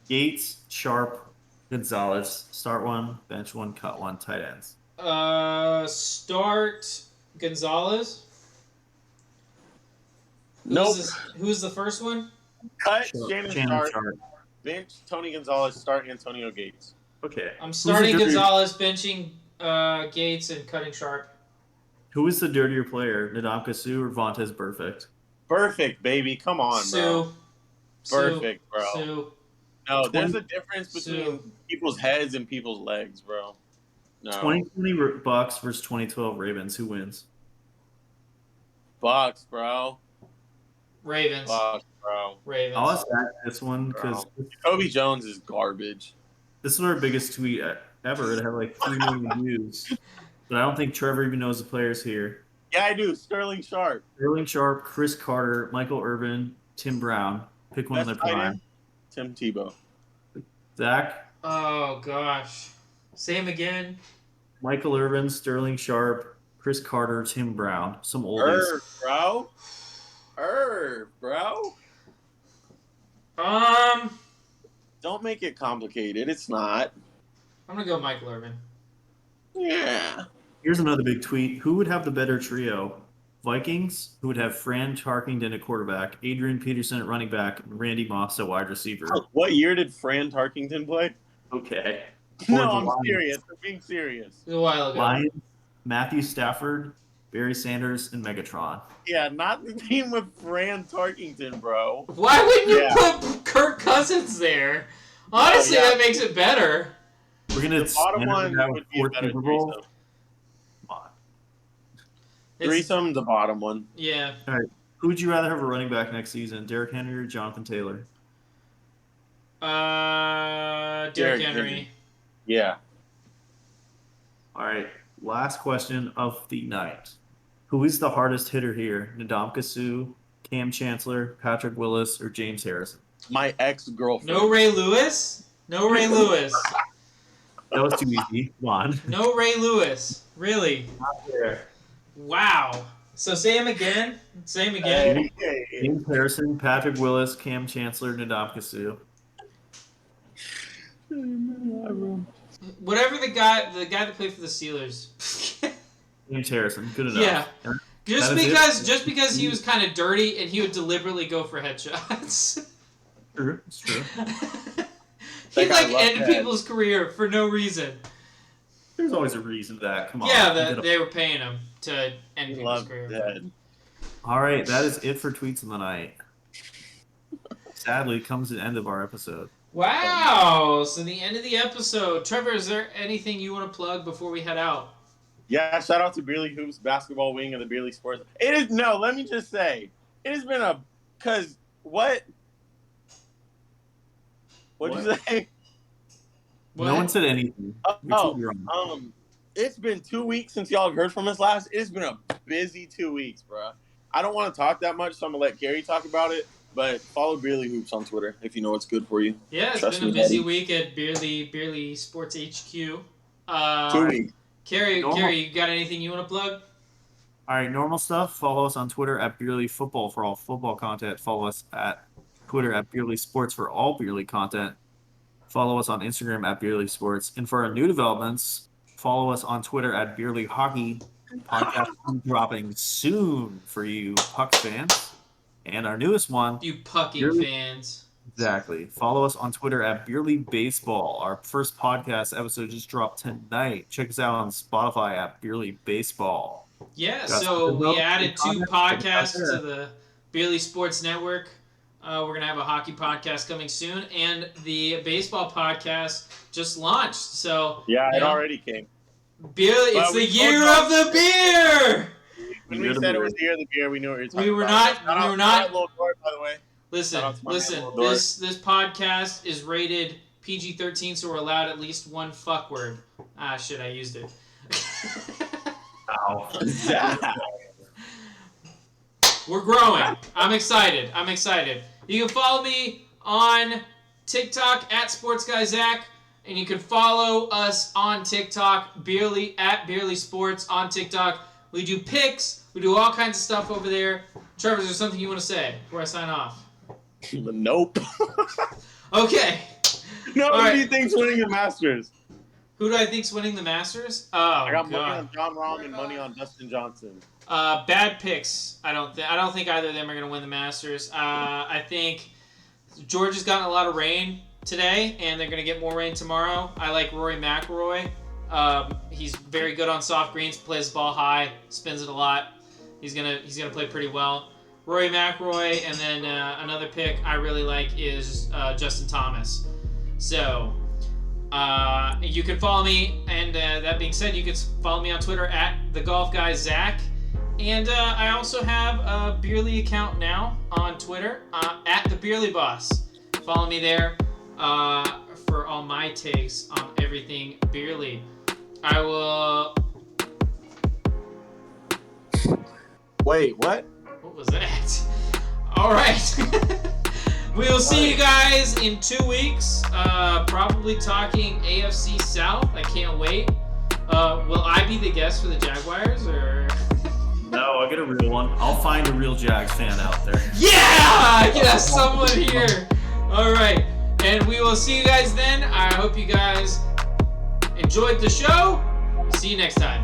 Gates, Sharp, Gonzalez. Start one, bench one, cut one. Tight ends. Start Gonzalez. Who's the first one? Cut Shannon Sharp. Bench Tony Gonzalez. Start Antonio Gates. Okay. I'm starting Gonzalez, benching Gates, and cutting Sharp. Who is the dirtier player, Ndamukong Suh or Vontaze Burfict? Perfect, baby. Come on, bro. Perfect, bro. Sue. No, there's a difference between people's heads and people's legs, bro. No. 2020 Bucks versus 2012 Ravens. Who wins? Bucks, bro. Ravens. Bucks, bro. Ravens. I'll ask this one because Kobe Jones is garbage. This is our biggest tweet ever. It had like 3 million views. But I don't think Trevor even knows the players here. Yeah, I do. Sterling Sharp, Chris Carter, Michael Irvin, Tim Brown. Pick one in their prime. Tim Tebow. Zach? Oh, gosh. Same again. Michael Irvin, Sterling Sharp, Chris Carter, Tim Brown. Some oldies. Bro. Don't make it complicated. It's not. I'm going to go Michael Irvin. Yeah. Here's another big tweet. Who would have the better trio? Vikings, who would have Fran Tarkenton at quarterback, Adrian Peterson at running back, and Randy Moss at wide receiver. What year did Fran Tarkenton play? Okay. No, I'm serious. I'm being serious. It was a while ago. Lions, Matthew Stafford, Barry Sanders, and Megatron. Yeah, not the team with Fran Tarkenton, bro. Why wouldn't you put Kirk Cousins there? Honestly, that makes it better. We're going to bottom one would be a better threesome. Come on. Threesome, the bottom one. Yeah. All right. Who would you rather have a running back next season, Derrick Henry or Jonathan Taylor? Derrick Henry. Yeah. All right. Last question of the night. Who is the hardest hitter here? Ndamukong Suh, Cam Chancellor, Patrick Willis, or James Harrison? My ex-girlfriend. No Ray Lewis? No Ray Lewis. That was too easy. Come on. No Ray Lewis. Really? Not there. Wow. So say him again. Say him again. James Harrison, Patrick Willis, Cam Chancellor, Ndamukong Suh. Whatever the guy that played for the Steelers. James Harrison, good enough. Yeah. Just because he was kind of dirty and he would deliberately go for headshots. True, it's true. He'd like end people's career for no reason. There's always a reason for that. Come on. Yeah, they were paying him to end people's career. Dead. All right, that is it for Tweets of the Night. Sadly, comes to the end of our episode. Wow, so the end of the episode. Trevor, is there anything you want to plug before we head out? Yeah, shout out to Beerly Hoops basketball wing of the Beerly Sports. Let me just say, it has been what'd you say? No one said anything. It's been 2 weeks since y'all have heard from us last. It's been a busy 2 weeks, bro. I don't want to talk that much, so I'm gonna let Gary talk about it. But follow Beerly Hoops on Twitter if you know what's good for you. Yeah, it's been a busy week at Beerly Sports HQ. 2 weeks. Carrie, you got anything you want to plug? All right, normal stuff. Follow us on Twitter at Beerly Football for all football content. Follow us at Twitter at Beerly Sports for all Beerly content. Follow us on Instagram at Beerly Sports. And for our new developments, follow us on Twitter at Beerly Hockey. Podcast dropping soon for you Pucks fans. And our newest one. You pucking fans. Exactly. Follow us on Twitter at Beerly Baseball. Our first podcast episode just dropped tonight. Check us out on Spotify at Beerly Baseball. Yeah, so we added 2 podcasts to the Beerly Sports Network. We're going to have a hockey podcast coming soon. And the baseball podcast just launched. So yeah, it already came. Beerly, it's the year of the beer! When we said it was the year of the beer, we knew what you were talking about. We were not. Little Lord, by the way. Listen. This podcast is rated PG-13, so we're allowed at least one fuck word. Ah, shit, I used it. Ow. We're growing. I'm excited. You can follow me on TikTok at SportsGuyZach, and you can follow us on TikTok, at Beerly Sports on TikTok. We do picks. We do all kinds of stuff over there. Trevor, is there something you want to say before I sign off? Nope. Okay. No, who do you think's winning the Masters? Who do I think's winning the Masters? Oh, I got God. money on John Rahm and money on Dustin Johnson. Bad picks. I don't think either of them are going to win the Masters. I think Georgia's gotten a lot of rain today, and they're going to get more rain tomorrow. I like Rory McIlroy. He's very good on soft greens, plays the ball high, spins it a lot. He's gonna play pretty well. Rory McIlroy, and then another pick I really like is Justin Thomas. So you can follow me, and that being said, you can follow me on Twitter at TheGolfGuyZach. And I also have a Beerly account now on Twitter at TheBeerlyBoss. Follow me there for all my takes on everything Beerly. I will... Wait, what? What was that? All right. We will see you guys in 2 weeks. Probably talking AFC South. I can't wait. Will I be the guest for the Jaguars, or... No, I'll get a real one. I'll find a real Jags fan out there. Yeah! Get someone here. All right. And we will see you guys then. I hope you guys enjoyed the show. See you next time.